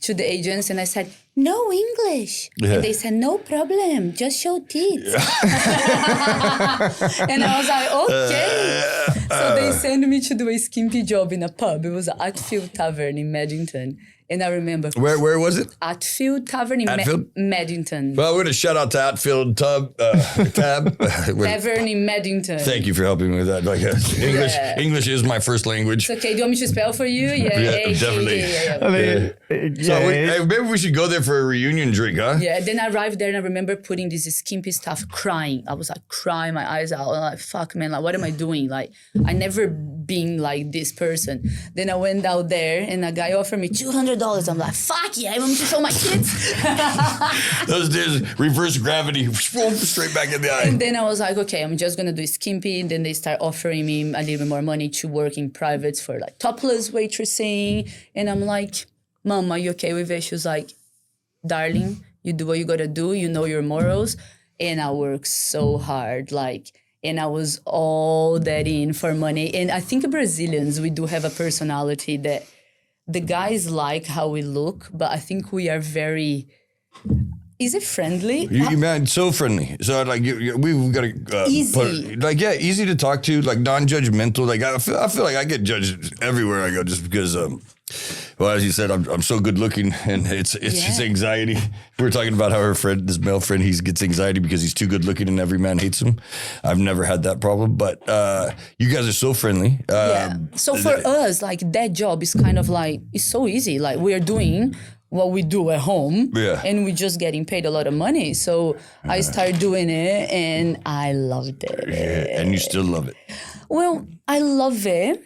to the agents, and I said, no English. Yeah. And they said, no problem, just show teeth. And I was like, okay. So they sent me to do a skimpy job in a pub. It was at Atfield Tavern in Maddington. And I remember... Where was it? Atfield Tavern in Maddington. Well, we're going to shout out to Atfield Tab. Tavern in Maddington. Thank you for helping me with that. Like English is my first language. It's okay. Do you want me to spell for you? Yeah, definitely. So maybe we should go there for a reunion drink, huh? Yeah, then I arrived there and I remember putting this skimpy stuff, crying. I was like crying my eyes out. I'm like, fuck, man, like, what am I doing? Like, I never been like this person. Then I went out there and a guy offered me $200. I'm like, fuck yeah, I want to show my kids. Those days, reverse gravity, straight back in the eye. And then I was like, okay, I'm just going to do skimpy. And then they start offering me a little bit more money to work in privates for like Topless, Waitressing. And I'm like, Mom, are you okay with it? She was like, darling, you do what you got to do. You know your morals. And I work so hard, and I was all that in for money. And I think Brazilians, we do have a personality that the guys like how we look, but I think we are very... Is it friendly? You man, so friendly. So like we've got to easy. Easy to talk to, like non-judgmental. Like I feel like I get judged everywhere I go just because. Well, as you said, I'm so good looking, and it's just anxiety. We were talking about how this male friend, he gets anxiety because he's too good looking, and every man hates him. I've never had that problem, but you guys are so friendly. So for us, like that job is kind of like it's so easy. Like we are doing what we do at home, and we're just getting paid a lot of money. So I started doing it, and I loved it. Yeah, and you still love it. Well, I love it,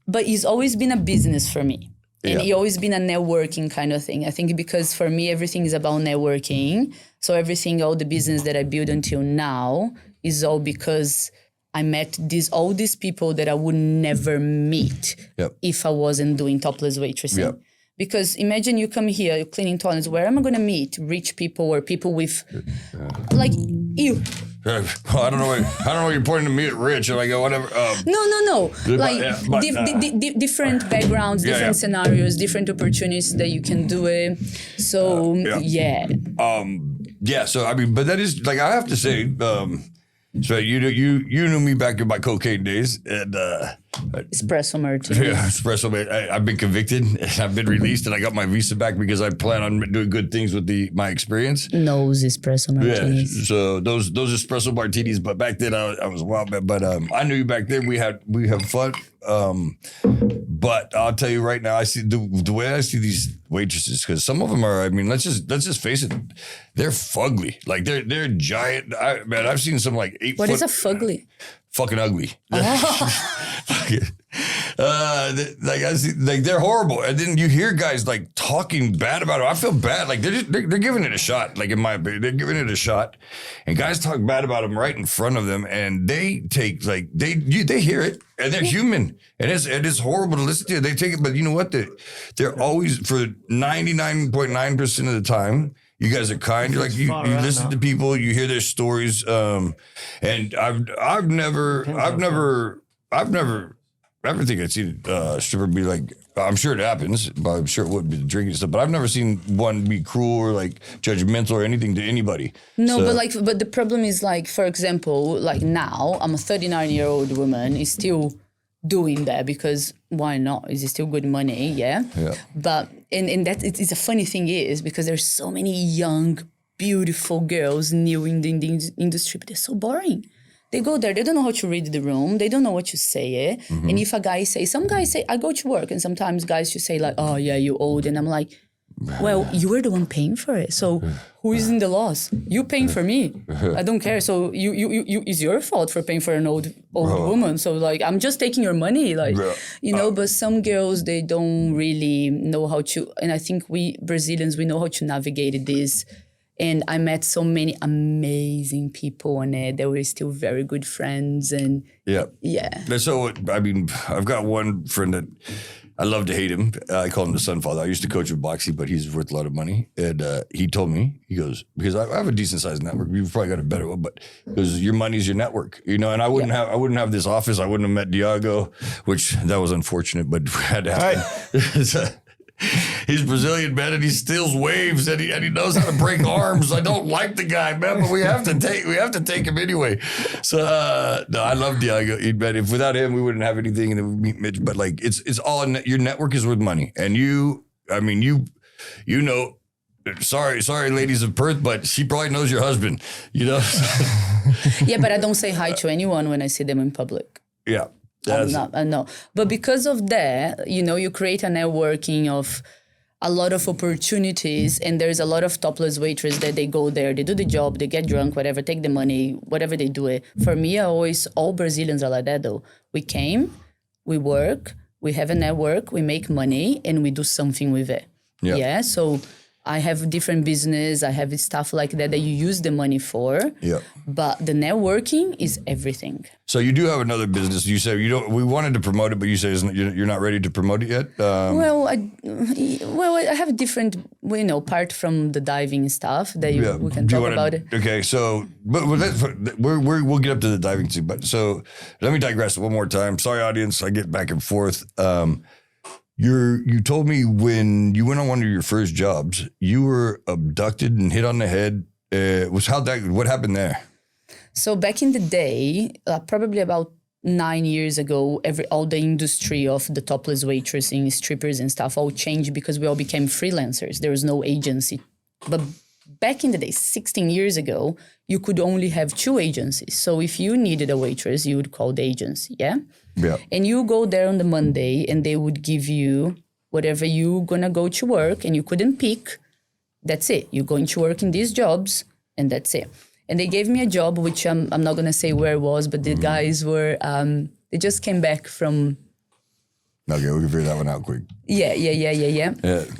but it's always been a business for me. And it's always been a networking kind of thing. I think because for me, everything is about networking. So all the business that I built until now is all because I met all these people that I would never meet if I wasn't doing topless waitressing. Yep. Because imagine you come here, you're cleaning toilets. Where am I going to meet rich people or people with, like you? I don't know. I don't know. You're pointing to me at rich, and I go whatever. No. Like different backgrounds, different scenarios, different opportunities that you can do it. So So I mean, but that is like I have to say. So you knew me back in my cocaine days, and espresso martini. Yeah, espresso. I've been convicted, and I've been released, and I got my visa back because I plan on doing good things with my experience. Those espresso martinis. Yeah, so those espresso martinis. But back then I was wild, but I knew you back then. We have fun. But I'll tell you right now, I see the way I see these waitresses, because some of them are. I mean, let's just face it, they're fugly. Like they're giant. I've seen some like 8 What foot. is a fugly? Fucking ugly. Like I see, like they're horrible, and then you hear guys like talking bad about it. I feel bad. Like they're giving it a shot. Like in my opinion, they're giving it a shot, and guys talk bad about them right in front of them, and they take like they hear it, and they're human, and it's horrible to listen to. They take it, but you know what? They're always, for 99.9% of the time, you guys are kind. You're like you listen to people, you hear their stories, and I've never think I'd seen a stripper be like. I'm sure it happens, but I'm sure it would be the drinking stuff. But I've never seen one be cruel or like judgmental or anything to anybody. No, so. but the problem is like, for example, like now I'm a 39-year-old woman is still doing that because why not? Is it still good money? Yeah. But and that it's a funny thing is because there's so many young, beautiful girls new in the industry, but they're so boring. They go there, they don't know how to read the room, they don't know what to say. Mm-hmm. And if a guy some guys say, I go to work, and sometimes guys just say like, oh yeah, you're old. And I'm like, well, you were the one paying for it. So who is in the loss? You paying for me. I don't care. So you it's your fault for paying for an old woman. So like, I'm just taking your money, like, but some girls, they don't really know how to, and I think we Brazilians, we know how to navigate this. And I met so many amazing people on it that were still very good friends. And yeah. So, I mean, I've got one friend that I love to hate him. I call him the Sunfather. I used to coach with boxing, but he's worth a lot of money. And he told me, he goes, because I have a decent sized network. You've probably got a better one, but because your money's your network, and I wouldn't have this office. I wouldn't have met Diago, which that was unfortunate, but had to happen. He's Brazilian, man, and he steals waves, and he knows how to break arms. I don't like the guy, man, but we have to take him anyway. So no, I love Diago. If without him, we wouldn't have anything, and then we meet Mitch. But like, it's all your network is with money, and you know. Sorry, ladies of Perth, but she probably knows your husband. Yeah, but I don't say hi to anyone when I see them in public. Yeah. I know. But because of that, you create a networking of a lot of opportunities, and there's a lot of topless waitresses that they go there, they do the job, they get drunk, whatever, take the money, whatever they do it. For me, all Brazilians are like that though. We came, we work, we have a network, we make money, and we do something with it. Yeah. So I have different business, I have stuff like that you use the money for. Yeah. But the networking is everything. So you do have another business. You said we wanted to promote it, but you say you're not ready to promote it yet? Well, I have a different, part from the diving stuff that we can talk about it. Okay, so but we'll get up to the diving too. But so let me digress one more time. Sorry, audience, I get back and forth. You told me when you went on one of your first jobs, you were abducted and hit on the head. What happened there? So back in the day, probably about 9 years ago, all the industry of the topless waitressing, strippers and stuff all changed because we all became freelancers. There was no agency. But back in the day, 16 years ago, you could only have 2 agencies. So if you needed a waitress, you would call the agency, yeah? Yeah. And you go there on the Monday and they would give you whatever you're gonna go to work, and you couldn't pick. That's it. You're going to work in these jobs and that's it. And they gave me a job, which I'm not gonna say where it was, but the guys were, they just came back from Okay, we can figure that one out quick. Yeah.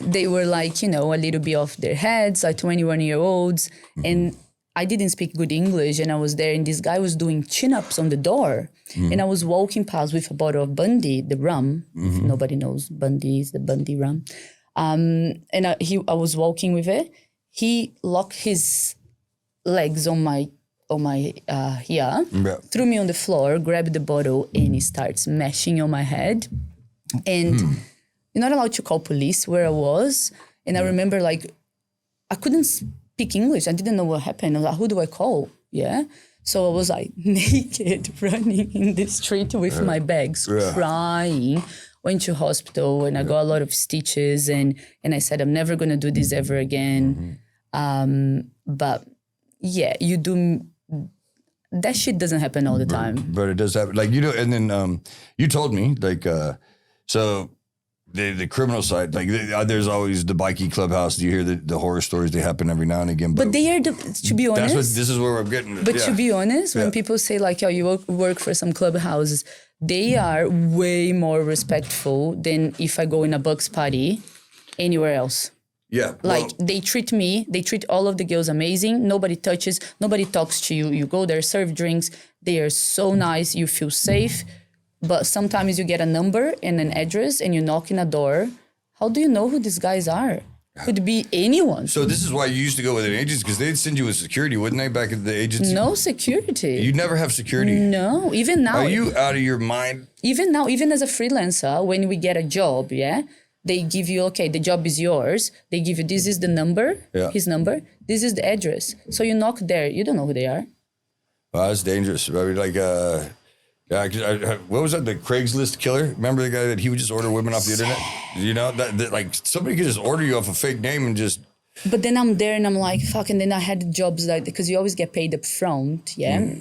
They were like, a little bit off their heads, like 21-year-olds. And I didn't speak good English, and I was there, and this guy was doing chin-ups on the door. And I was walking past with a bottle of Bundy, the rum. If nobody knows, Bundy is the Bundy rum. And I was walking with it. He locked his legs on my here, threw me on the floor, grabbed the bottle, and he starts smashing on my head. And you're not allowed to call police where I was. And I remember, like, I couldn't speak English. I didn't know what happened. I was like, who do I call? Yeah. So I was like naked running in the street with my bags, crying. Went to hospital, and I got a lot of stitches. And I said, I'm never going to do this ever again. But yeah, you do... That shit doesn't happen all the time. But it does happen. Like, and then you told me, like, so the criminal side, like, there's always the bikie clubhouse. You hear the horror stories, they happen every now and again. But they are, to be honest. This is where I'm getting. But to be honest, when people say, like, you work for some clubhouses, they are way more respectful than if I go in a Bucks party anywhere else. Yeah. Like, they treat all of the girls amazing. Nobody touches, nobody talks to you. You go there, serve drinks. They are so nice. You feel safe. But sometimes you get a number and an address and you knock in a door. How do you know who these guys are? Could be anyone. So this is why you used to go with an agency, because they'd send you with security, wouldn't they, back at the agency? No security. You never have security? No, even now. Are you out of your mind? Even now, even as a freelancer, when we get a job, they give you, okay, the job is yours. They give you, this is the number, his number. This is the address. So you knock there. You don't know who they are. Well, that's dangerous. I mean, like, what was that? The Craigslist killer? Remember the guy that he would just order women off the internet? That like somebody could just order you off a fake name and just. But then I'm there and I'm like, fuck. And then I had jobs like, because you always get paid up front.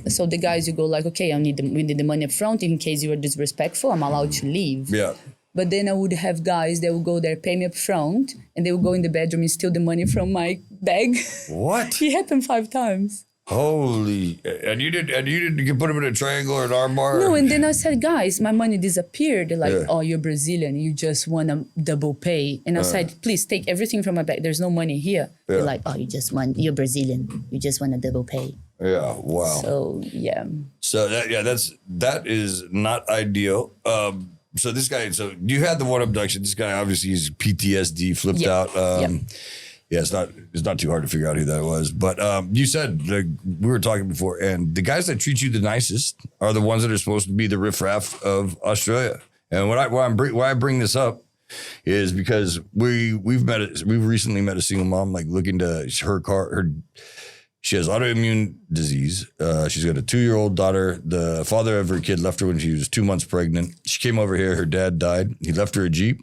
So the guys, you go like, okay, we need the money up front. In case you are disrespectful, I'm allowed to leave. Yeah. But then I would have guys that would go there, pay me up front, and they would go in the bedroom and steal the money from my bag. What? It happened 5 times. Holy! And you put them in a triangle or an arm bar? No, and then I said, guys, my money disappeared. They're like, oh, you're Brazilian. You just want to double pay. And I said, please take everything from my bag. There's no money here. They're like, oh, you're Brazilian. You just want to double pay. Yeah, wow. So, yeah. So, that is not ideal. So this guy, you had the one abduction. This guy obviously is PTSD, flipped out. Yeah, it's not too hard to figure out who that was. But you said, we were talking before, and the guys that treat you the nicest are the ones that are supposed to be the riffraff of Australia. And why I bring this up is because we've recently met a single mom, like looking to she has autoimmune disease. She's got a 2-year-old daughter. The father of her kid left her when she was 2 months pregnant. She came over here. Her dad died. He left her a Jeep.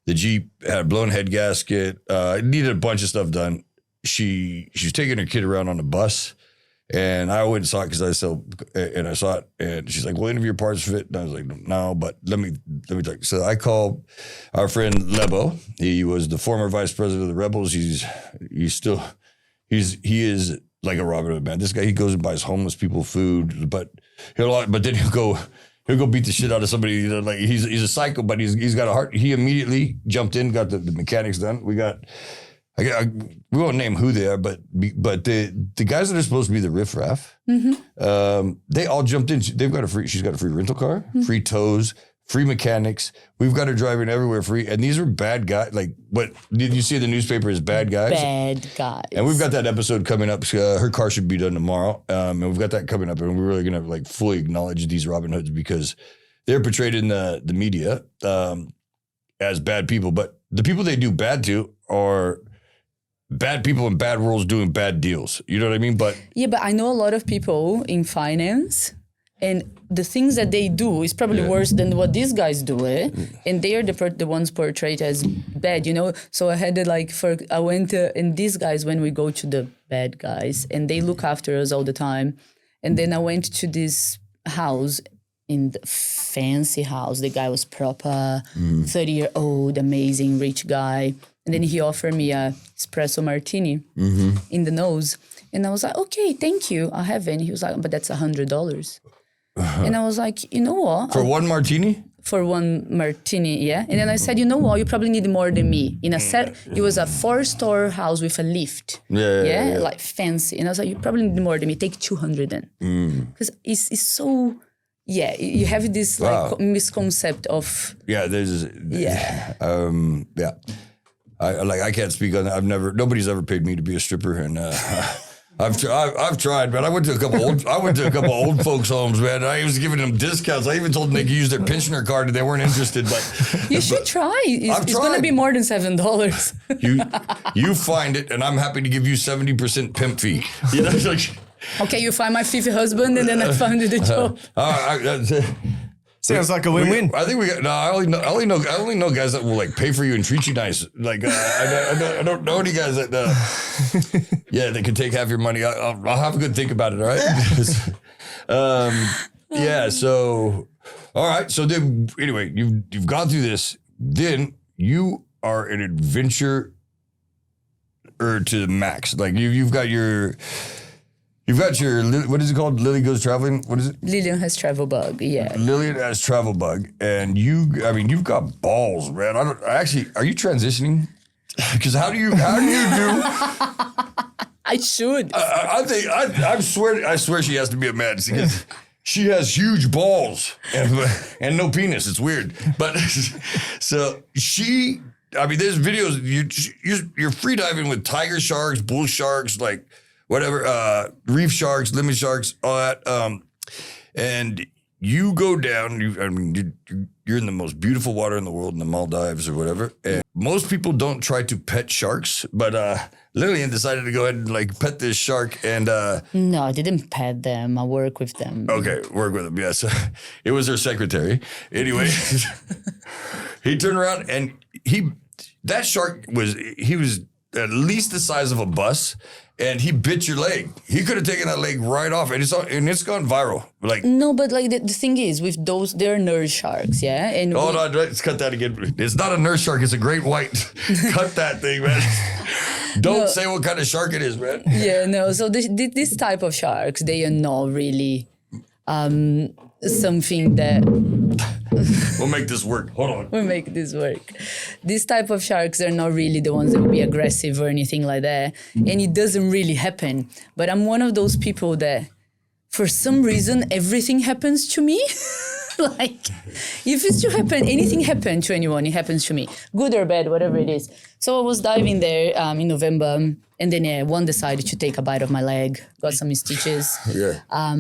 The Jeep had a blown head gasket. It needed a bunch of stuff done. She's taking her kid around on a bus. And I went and saw it because I saw it. And she's like, well, any of your parts fit? And I was like, no, but let me talk. So I called our friend Lebo. He was the former vice president of the Rebels. He is like a Robin Hood, man. This guy, he goes and buys homeless people food, but then he'll go beat the shit out of somebody. Like he's a psycho, but he's got a heart. He immediately jumped in, got the mechanics done. We won't name who they are, but the guys that are supposed to be the riffraff, they all jumped in. She's got a free rental car, free tows, free mechanics. We've got her driving everywhere free. And these are bad guys. Like, what did you see in the newspaper as bad guys? Bad guys. And we've got that episode coming up. Her car should be done tomorrow. And we've got that coming up. And we're really going to like fully acknowledge these Robin Hoods because they're portrayed in the media as bad people. But the people they do bad to are bad people in bad roles doing bad deals. You know what I mean? But I know a lot of people in finance. And the things that they do is probably worse than what these guys do, and they are the ones portrayed as bad, So I had and these guys, when we go to the bad guys, and they look after us all the time. And then I went to this house, in the fancy house. The guy was proper, 30-year-old, amazing, rich guy. And then he offered me a espresso martini in the nose. And I was like, okay, thank you, I have it. And he was like, but that's $100. And I was like, you know what? For one martini? for one martini, yeah? And then I said, you know what, you probably need more than me. It was a 4-star house with a lift. Yeah, like fancy. And I was like, you probably need more than me. Take 200 then. Because it's so, you have this like misconcept of. Yeah, there's. I can't speak on that. Nobody's ever paid me to be a stripper, and I've tried, man. I went to a couple old folks' homes, man. And I was giving them discounts. I even told them they could use their pensioner card and they weren't interested. But you should try. It's going to be more than $7. You find it, and I'm happy to give you 70% pimp fee. You know, like, okay, you find my fifth husband, and then I found you the job. Sounds like a win-win. I think we got. No, I only know guys that will like pay for you and treat you nice. Like I don't know any guys that. They can take half your money. I'll have a good think about it. All right. So, all right. So then, anyway, you've gone through this. Then you are an adventurer to the max. Like you've got your. What is it called? Lily Goes Traveling? What is it? Lilian has travel bug, yeah. Lilian has travel bug. And you've got balls, man. Are you transitioning? Because how do you do? I should. I swear she has to be a man because she has huge balls and no penis. It's weird. But so there's videos, you're free diving with tiger sharks, bull sharks, like, whatever, reef sharks, limit sharks, all that. And you go down, you're in the most beautiful water in the world in the Maldives or whatever. And most people don't try to pet sharks, but Lilian decided to go ahead and like pet this shark and... No, I didn't pet them. I work with them. Okay, work with them, yes. It was her secretary. Anyway, he turned around and that shark was at least the size of a bus. And he bit your leg. He could have taken that leg right off, and it's gone viral. Like no, but like the thing is, with those, they're nurse sharks, yeah. And hold on, let's cut that again. It's not a nurse shark; it's a great white. Cut that thing, man. Don't say what kind of shark it is, man. Yeah, no. So this type of sharks, they are not really something that. We'll make this work. Hold on. We'll make this work. These type of sharks are not really the ones that will be aggressive or anything like that. And it doesn't really happen. But I'm one of those people that, for some reason, everything happens to me. Like, if it's to happen, anything happen to anyone, it happens to me. Good or bad, whatever it is. So I was diving there in November. And then one decided to take a bite of my leg, got some stitches. Yeah. I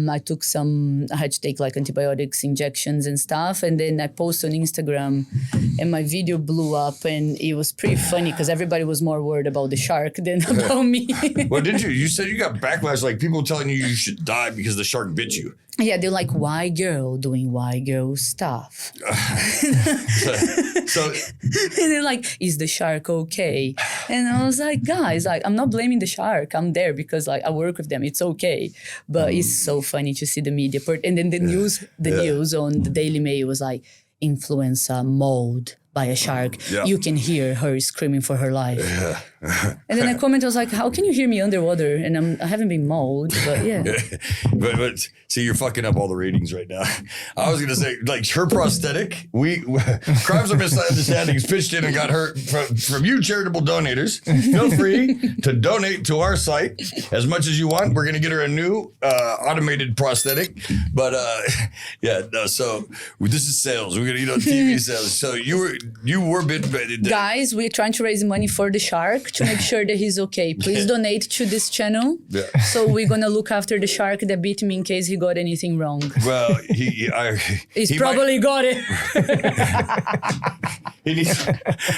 had to take like antibiotics, injections and stuff. And then I posted on Instagram and my video blew up and it was pretty funny because everybody was more worried about the shark than about me. Well, didn't you? You said you got backlash, like people telling you should die because the shark bit you. Yeah, they're like, white girl doing white girl stuff. So and they're like, is the shark okay? And I was like, guys, like, I'm not blaming the shark. I'm there because like I work with them. It's okay. But it's so funny to see the media part. And then the news on the Daily Mail was like, influencer mauled by a shark. Yeah. You can hear her screaming for her life. Yeah. And then I commented, I was like, how can you hear me underwater? And I haven't been mauled, but yeah. but see, you're fucking up all the ratings right now. I was going to say, like, her prosthetic, Crimes or Misunderstandings pitched in and got her from you charitable donators. Feel free to donate to our site as much as you want. We're going to get her a new automated prosthetic. But so this is sales. We're going to, TV sales. So you were bitten. Guys, we're trying to raise money for the shark to make sure that he's okay. Please donate to this channel. Yeah. So we're going to look after the shark that bit me in case he got anything wrong. Well, he's probably got it. He needs,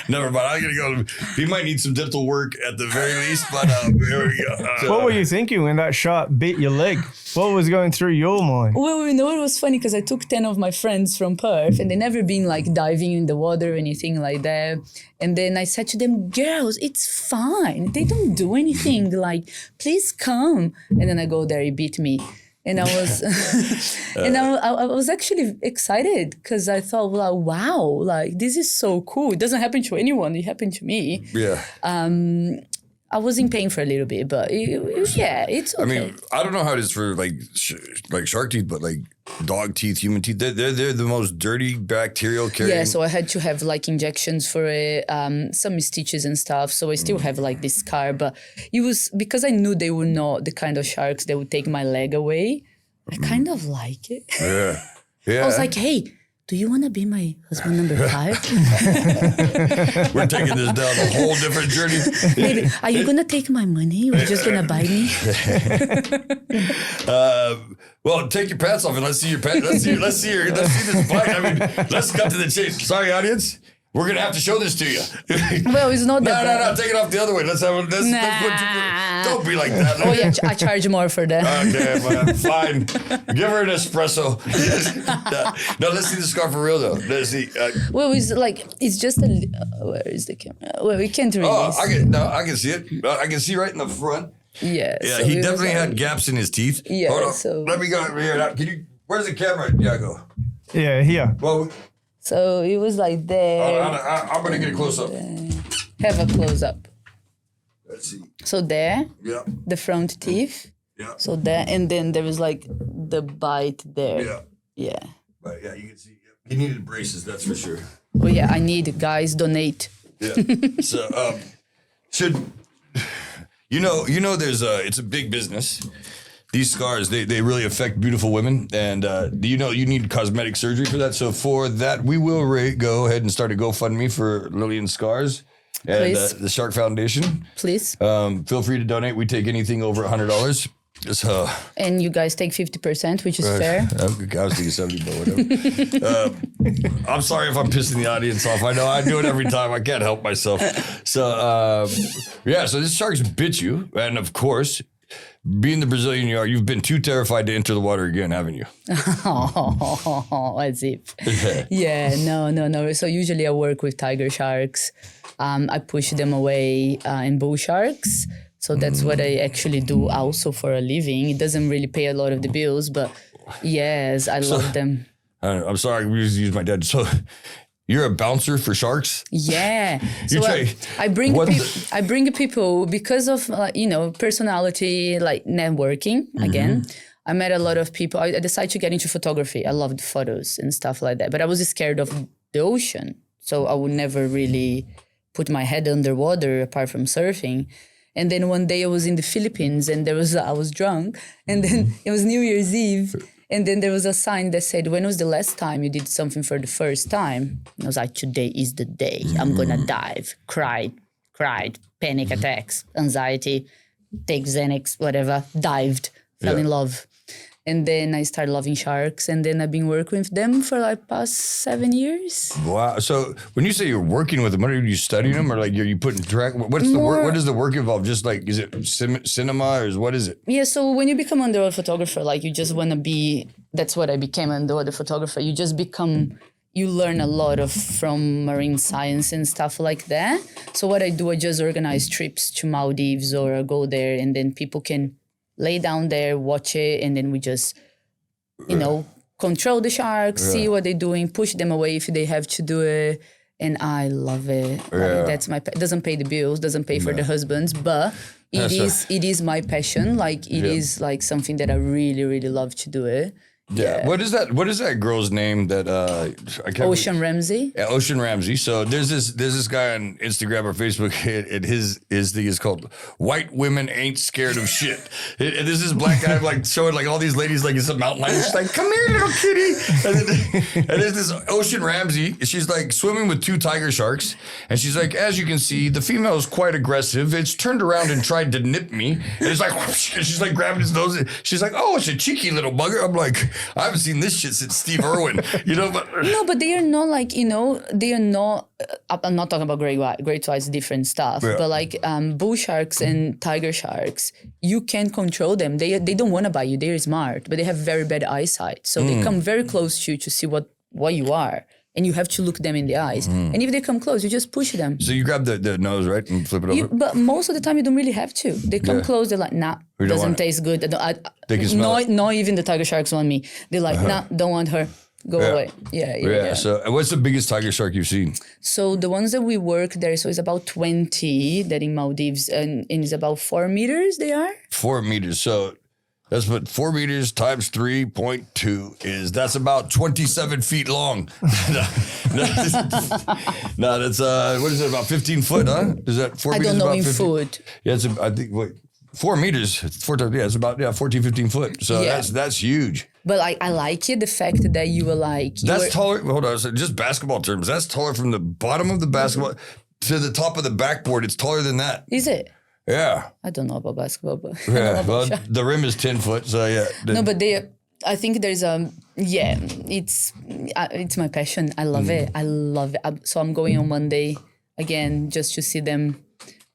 never mind. I'm going to go. He might need some dental work at the very least, but here we go. What were you thinking when that shark bit your leg? What was going through your mind? Well, it was funny because I took 10 of my friends from Perth and they never been like diving in the water or anything like that. And then I said to them, girls, it's fine. They don't do anything. Like, please come. And then I go there, he beat me. And I was, I was actually excited because I thought, well, wow, like this is so cool. It doesn't happen to anyone. It happened to me. Yeah. I was in pain for a little bit, but it's okay. I mean, I don't know how it is for like shark teeth, but like dog teeth, human teeth, they're the most dirty bacterial carrying. Yeah, so I had to have like injections for it, some stitches and stuff. So I still have like this scar, but it was because I knew they were not the kind of sharks that would take my leg away. I kind of like it. Yeah. I was like, hey, do you want to be my husband number 5? We're taking this down a whole different journey. Maybe, are you going to take my money? You're just going to buy me? Well, take your pants off and let's see your pants. Let's see this bite. I mean, let's cut to the chase. Sorry, audience. We're going to have to show this to you. Well, it's not that bad. No. Take it off the other way. Let's don't be like that. Oh, yeah, I charge more for that. Okay, well, fine. Give her an espresso. No, let's see the scar for real, though. Let's see. Well, it's just a... where is the camera? Well, we can't really see. I can see it. I can see right in the front. Yeah. Yeah, so he definitely had gaps in his teeth. Yeah, Hold on. so... Let me go over here. Where's the camera, Diego? Yeah, here. Well... So it was like there. I'm going to get a close-up. Have a close-up. Let's see. So there, Yeah. the front teeth. Yeah. So there, and then there was like the bite there. Yeah. Yeah. But yeah, you can see. He needed braces, that's for sure. Oh yeah, I need it, guys. Donate. Yeah. So, there's it's a big business. These scars, they really affect beautiful women. And you need cosmetic surgery for that. So for that, we will go ahead and start a GoFundMe for Lilian Scars and the Shark Foundation. Please. Feel free to donate. We take anything over $100. So, and you guys take 50%, which is fair. I was thinking 70, but whatever. I'm sorry if I'm pissing the audience off. I know I do it every time. I can't help myself. So, so this shark's bit you. And of course... being the Brazilian you are, you've been too terrified to enter the water again, haven't you? As if. Yeah, no. So usually I work with tiger sharks. I push them away and bull sharks. So that's what I actually do also for a living. It doesn't really pay a lot of the bills, but yes, I love them. I'm sorry, we just use my dad. So you're a bouncer for sharks? Yeah. So I bring people because of personality, like networking again. I met a lot of people. I decided to get into photography. I loved photos and stuff like that. But I was scared of the ocean. So I would never really put my head underwater apart from surfing. And then one day I was in the Philippines and I was drunk. And then it was New Year's Eve. And then there was a sign that said, when was the last time you did something for the first time? And I was like, today is the day. I'm going to dive. Cried, panic attacks, anxiety, take Xanax, whatever, dived, fell in love. And then I started loving sharks. And then I've been working with them for like past 7 years. Wow. So when you say you're working with them, what are you studying them? Or like are you putting track? What's the work? What does the work involve? Just like, is it cinema or what is it? Yeah. So when you become underwater photographer, like you just want to be, that's what I became, underwater photographer. You just become, you learn a lot from marine science and stuff like that. So what I do, I just organize trips to Maldives or I go there and then people can lay down there, watch it, and then we just, control the sharks, see what they're doing, push them away if they have to do it. And I love it. That's it doesn't pay the bills, doesn't pay for the husbands, but it is my passion. Like it is like something that I really, really love to do it. Yeah. What is that girl's name that Ocean Ramsey? Yeah, Ocean Ramsey. So there's this guy on Instagram or Facebook and his thing is called White Women Ain't Scared of Shit. And there's this black guy like showing like all these ladies like it's a mountain lion. She's like, come here, little kitty. And there's this Ocean Ramsey. She's like swimming with 2 tiger sharks. And she's like, as you can see, the female is quite aggressive. It's turned around and tried to nip me. And it's like, whoosh, and she's like grabbing his nose. She's like, oh, it's a cheeky little bugger. I'm like, I haven't seen this shit since Steve Irwin, but... No, but they are not like, they are not... I'm not talking about great whites, different stuff. Yeah. But like bull sharks and tiger sharks, you can control them. They don't want to bite you. They're smart, but they have very bad eyesight. So they come very close to you to see what you are. And you have to look them in the eyes. And if they come close, you just push them. So you grab the nose, right? And flip it over? But most of the time, you don't really have to. They come close, they're like, nah, doesn't taste good. They can smell it. Not even the tiger sharks want me. They're like, nah, don't want her. go away. Yeah. So what's the biggest tiger shark you've seen? So the ones that we work there, so it's about 20 that in Maldives, and it's about 4 meters they are. 4 meters. So that's what 4 meters times 3.2 that's about 27 feet long. No, that's what is it, about 15 foot, huh? Is that 4 I meters? don't know about in 15? foot. Yeah, I think 4 meters, it's about 14, 15 foot. So that's huge. But I like it, the fact that you were like... That's taller, hold on, so just basketball terms, that's taller from the bottom of the basketball to the top of the backboard. It's taller than that. Is it? Yeah. I don't know about basketball, but... Yeah, well, the rim is 10 foot, so yeah. No, but I think there's it's my passion. I love it. I love it. So I'm going on Monday again just to see them.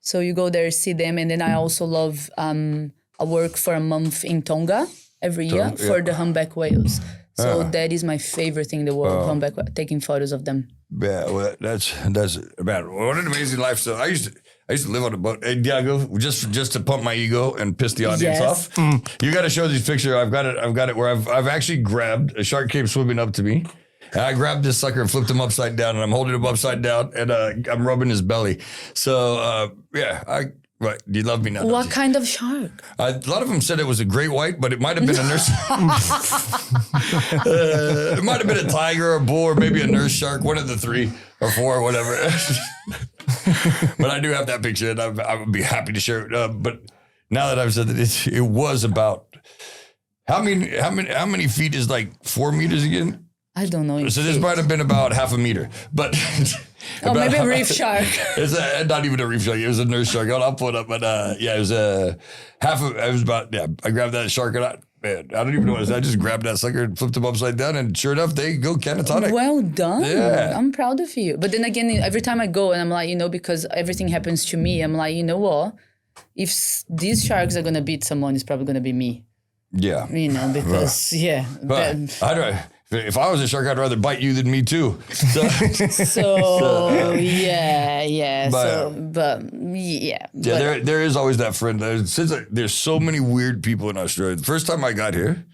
So you go there, see them, and then I also love, I work for a month in Tonga every year for the humpback whales. So that is my favorite thing in the world, humpback, taking photos of them. Yeah, well, that's man, what an amazing lifestyle. I used to live on a boat. Hey, Diego, just to pump my ego and piss the audience off. You got to show these pictures. I've got it where I've actually grabbed a shark came swimming up to me. And I grabbed this sucker and flipped him upside down, and I'm holding him upside down, and I'm rubbing his belly. So right, you love me now. What kind of shark? A lot of them said it was a great white, but it might have been a nurse. It might have been a tiger, or a bull, or maybe a nurse shark, one of the 3 or 4 or whatever. But I do have that picture, and I would be happy to share it. But now that I've said that, it was about how many feet is like 4 meters again? I don't know. So this might have been about half a meter, but maybe a reef shark. It's not even a reef shark. It was a nurse shark. I'll pull it up, but it was a half of. It was about I grabbed that shark and I don't even know what it is. I just grabbed that sucker and flipped him upside down, and sure enough, they go catatonic. Well done. Yeah. I'm proud of you. But then again, every time I go and I'm like, because everything happens to me, I'm like, you know what? If these sharks are gonna beat someone, it's probably gonna be me. Yeah. Because But I don't. If I was a shark, I'd rather bite you than me too. So, yeah. There is always that friend. There's so many weird people in Australia. The first time I got here,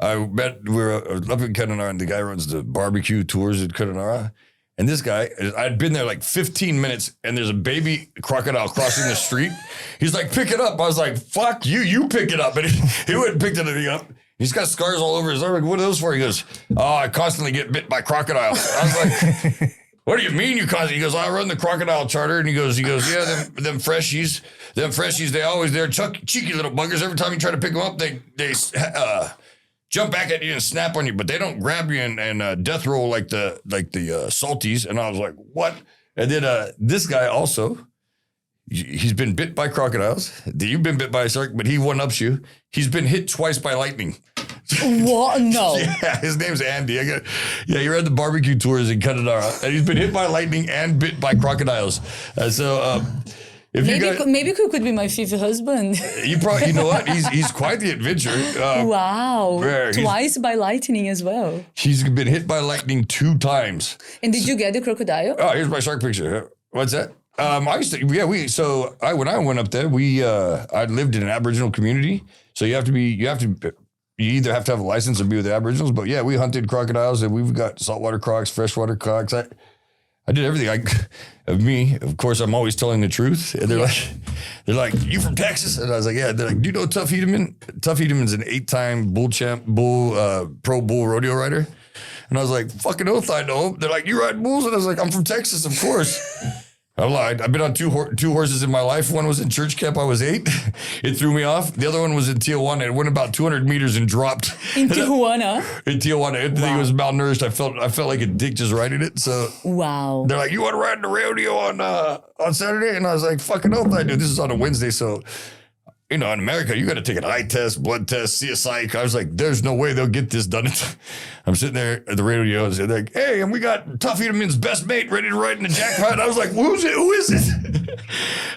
we were up in Kununurra, and the guy runs the barbecue tours at Kununurra. And this guy, I'd been there like 15 minutes, and there's a baby crocodile crossing the street. He's like, pick it up. I was like, fuck you pick it up. And he went and picked it up. He's got scars all over his arm. What are those for? He goes, I constantly get bit by crocodiles. I was like, what do you mean you constantly? He goes, I run the crocodile charter. And he goes, yeah, them freshies, they're cheeky little buggers. Every time you try to pick them up, they jump back at you and snap on you, but they don't grab you and death roll like the salties. And I was like, what? And then this guy also, he's been bit by crocodiles. You've been bit by a shark, but he one-ups you. He's been hit twice by lightning. What? No. Yeah, his name's Andy. He ran the barbecue tours in Kununurra, and he's been hit by lightning and bit by crocodiles. Maybe he could be my fifth husband. You know what? He's quite the adventurer. Wow. Twice by lightning as well. He's been hit by lightning 2 times. And did you get the crocodile? Oh, here's my shark picture. What's that? When I went up there, I lived in an Aboriginal community. So you either have to have a license or be with the Aboriginals. But yeah, we hunted crocodiles, and we've got saltwater crocs, freshwater crocs. I did everything. Of course, I'm always telling the truth. And they're like, you from Texas? And I was like, yeah. They're like, do you know Tough Hedeman? Tough Hedeman's an 8-time pro bull rodeo rider. And I was like, fucking oath, I know. They're like, you ride bulls? And I was like, I'm from Texas, of course. I lied. I've been on two horses in my life. One was in church camp. I was 8. It threw me off. The other one was in Tijuana. It went about 200 meters and dropped. In Tijuana? In Tijuana. I think it was malnourished. I felt like a dick just riding it. So wow. They're like, you want to ride the rodeo on Saturday? And I was like, fucking oath I do. This is on a Wednesday. So, in America, you got to take an eye test, blood test, see a psych. I was like, there's no way they'll get this done. I'm sitting there at the radio and they're like, hey, and we got Tough Hedeman's best mate ready to ride in the jackpot. I was like, who is it?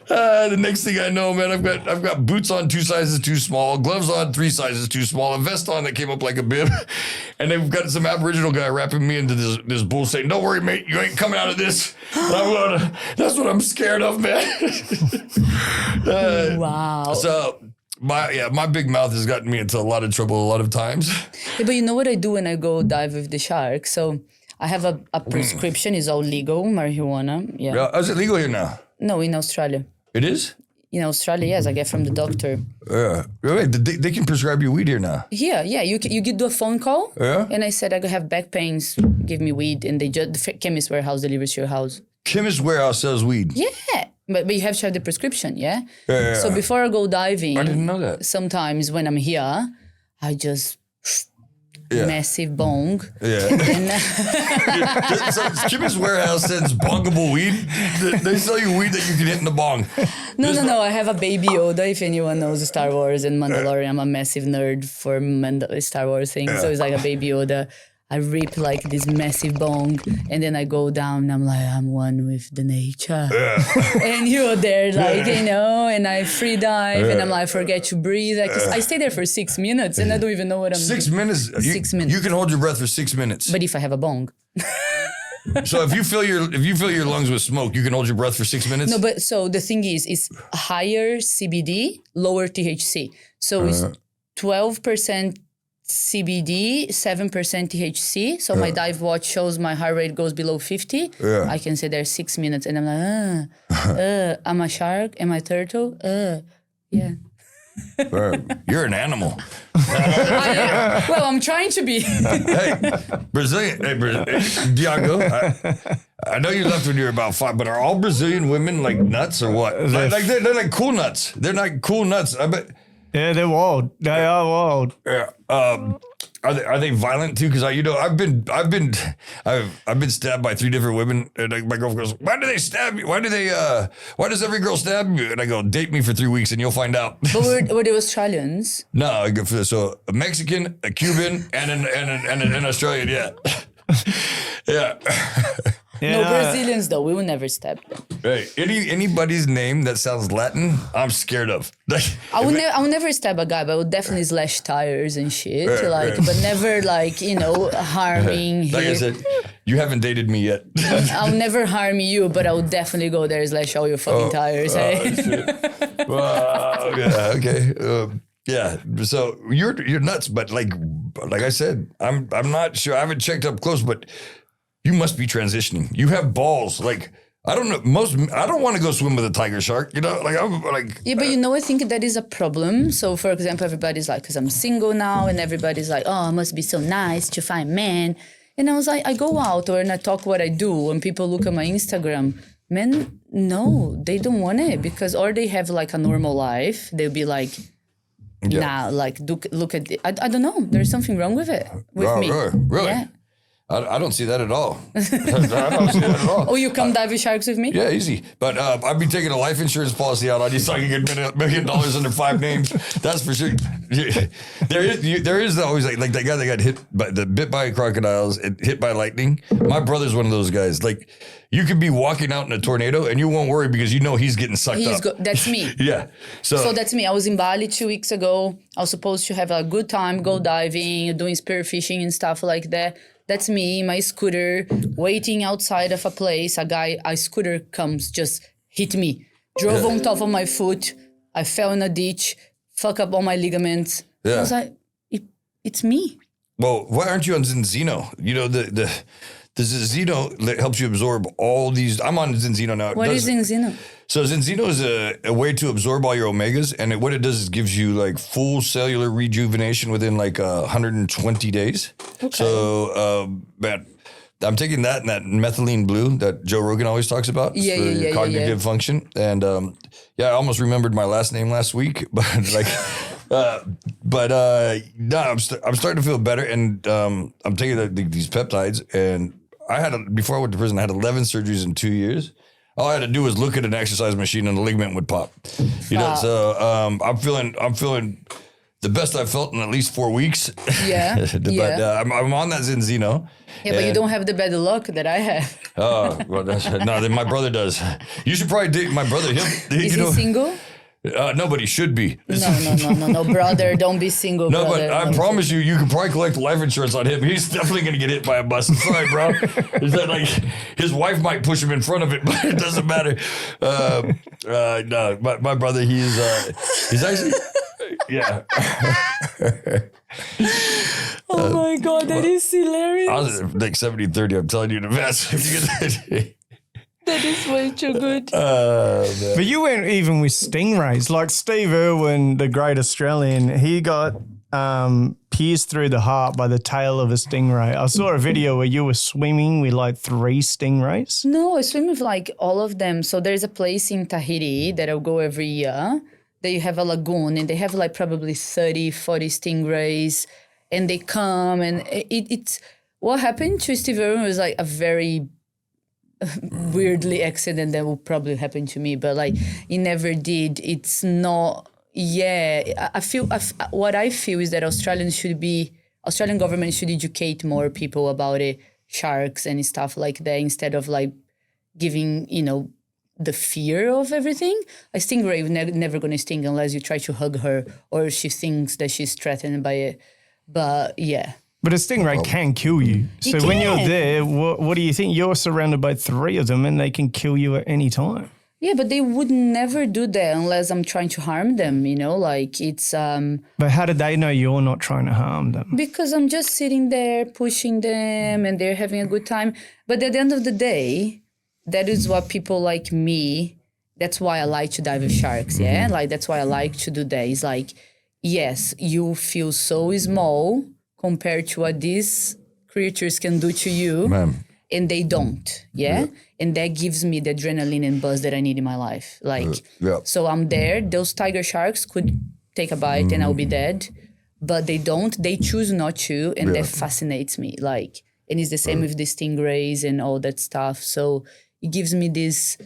The next thing I know, man, I've got boots on 2 sizes too small, gloves on 3 sizes too small, a vest on that came up like a bib. And they've got some Aboriginal guy wrapping me into this bull saying, don't worry, mate, you ain't coming out of this. That's what I'm scared of, man. Wow. So my big mouth has gotten me into a lot of trouble a lot of times. Yeah, but you know what I do when I go dive with the shark? So I have a prescription. It's all legal, marijuana. Yeah. Is it legal here now? No, in Australia. It is? In Australia, yes, I get from the doctor. Yeah. Wait, they can prescribe you weed here now? Yeah. You could do a phone call. Yeah. And I said, I have back pains, give me weed. And the chemist warehouse delivers to your house. Chemist warehouse sells weed? Yeah. But you have to have the prescription, yeah? Yeah. So before I go diving, I didn't know that. Sometimes when I'm here, I just massive bong. Yeah. So Chemist warehouse sends bongable weed? They sell you weed that you can hit in the bong. No. I have a Baby Yoda, if anyone knows Star Wars and Mandalorian. I'm a massive nerd for Star Wars things. So it's like a Baby Yoda. I rip like this massive bong and then I go down and I'm like, I'm one with the nature. And you're there like, and I free dive and I'm like, I forget to breathe. I stay there for 6 minutes and I don't even know what I'm doing. 6 minutes? 6 minutes. You can hold your breath for 6 minutes. But if I have a bong. So if you fill your lungs with smoke, you can hold your breath for 6 minutes? No, but so the thing is, it's higher CBD, lower THC. So it's 12% CBD, 7% THC. So my dive watch shows my heart rate goes below 50. Yeah. I can say there's 6 minutes and I'm like, I'm a shark, am I a turtle? Yeah. You're an animal. Well, I'm trying to be. Brazilian, Diago, I know you left when you were about 5, but are all Brazilian women like nuts or what? They're like cool nuts. They're like cool nuts. I bet. Yeah, they're wild. They are wild. Yeah. Are they violent too? Because I've been stabbed by 3 different women, and my girlfriend goes, "Why do they stab you? Why does every girl stab you?" And I go, "Date me for 3 weeks, and you'll find out." But were they Australians? No, I go for so a Mexican, a Cuban, and an Australian. Yeah, yeah. No Brazilians though. We will never stab them. Hey, anybody's name that sounds Latin, I'm scared of. I would never stab a guy, but I would definitely slash tires and shit. But never harming. Like I said, you haven't dated me yet. I'll never harm you, but I would definitely go there and slash all your fucking tires. Hey? Yeah. Okay. Yeah. So you're nuts, but like I said, I'm not sure. I haven't checked up close, but. You must be transitioning. You have balls. Like, I don't know. I don't want to go swim with a tiger shark. I'm like. Yeah, but I think that is a problem. So, for example, everybody's like, because I'm single now, and everybody's like, oh, it must be so nice to find men. And I was like, I go out and I talk what I do, and people look at my Instagram. Men, no, they don't want it or they have like a normal life. They'll be like, nah, like look at it. I don't know. There's something wrong with it with me. Really? Yeah. I don't see that at all. I don't see that at all. Oh, you come dive with sharks with me? Yeah, easy. But I'd be taking a life insurance policy out on you so I can get $1 million under 5 names. That's for sure. There is always like that guy that got bit by crocodiles and hit by lightning. My brother's one of those guys. Like, you could be walking out in a tornado and you won't worry because you know he's getting sucked up. That's me. Yeah. So that's me. I was in Bali 2 weeks ago. I was supposed to have a good time, go diving, doing spearfishing and stuff like that. That's me, my scooter, waiting outside of a place. A scooter comes, just hit me. Drove on top of my foot. I fell in a ditch, fuck up all my ligaments. Yeah. I was like, it's me. Well, why aren't you on Zinzino? The Zinzino helps you absorb all these. I'm on Zinzino now. What is Zinzino? So Zinzino is a way to absorb all your omegas, and what it does is gives you like full cellular rejuvenation within like 120 days. Okay. So, I'm taking that and that methylene blue that Joe Rogan always talks about. Yeah. Cognitive function, and I almost remembered my last name last week, but like. I'm starting to feel better, and I'm taking these peptides, and before I went to prison, I had 11 surgeries in 2 years. All I had to do was look at an exercise machine and the ligament would pop. So I'm feeling the best I've felt in at least 4 weeks. Yeah. But I'm on that Zinzino. Yeah, but you don't have the bad luck that I have. Oh, well, then my brother does. You should probably date my brother. Is he single? Nobody should be. No, brother, don't be single. No, brother. but I promise you can probably collect life insurance on him. He's definitely going to get hit by a bus. I'm sorry, bro. Is that like his wife might push him in front of it, but it doesn't matter. No, my brother, he's actually. Yeah. Oh my God, that is hilarious. I was like 70-30. I'm telling you to invest. If you get that. That is way too good. But you went even with stingrays. Like Steve Irwin, the great Australian, he got pierced through the heart by the tail of a stingray. I saw a video where you were swimming with like 3 stingrays. No, I swim with like all of them. So there's a place in Tahiti that I'll go every year. They have a lagoon and they have like probably 30, 40 stingrays. And they come and it's what happened to Steve Irwin was like a very weirdly accident that will probably happen to me, but like it never did. It's not. Yeah, I feel what I feel is that Australian government should educate more people about it, sharks and stuff like that, instead of like giving the fear of everything. A stingray is never going to sting unless you try to hug her or she thinks that she's threatened by it. But yeah. But a stingray can kill you. So when you're there, what do you think? You're surrounded by 3 of them and they can kill you at any time. Yeah, but they would never do that unless I'm trying to harm them, like it's... But how did they know you're not trying to harm them? Because I'm just sitting there pushing them and they're having a good time. But at the end of the day, that is what people like me, that's why I like to dive with sharks, yeah? Like that's why I like to do that. It's like, yes, you feel so small compared to what these creatures can do to you, and they don't, yeah? And that gives me the adrenaline and buzz that I need in my life. Like, so I'm there. Those tiger sharks could take a bite and I'll be dead, but they don't. They choose not to, and that fascinates me. Like, and it's the same with the stingrays and all that stuff. So it gives me this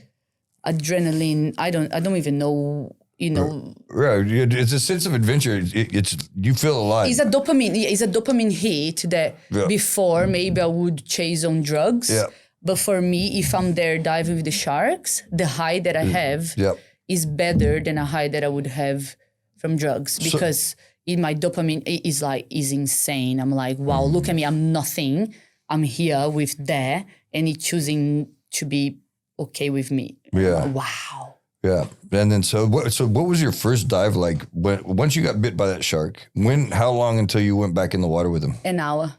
adrenaline. I don't even know. Right. It's a sense of adventure. It's you feel alive. It's a dopamine hit that before maybe I would chase on drugs. Yeah. But for me, if I'm there diving with the sharks, the high that I have is better than a high that I would have from drugs, because my dopamine is insane. I'm like, wow, look at me. I'm nothing. I'm here with that, and it's choosing to be okay with me. Yeah. Wow. Yeah, and then so what was your first dive like? Once you got bit by that shark, how long until you went back in the water with him? An hour.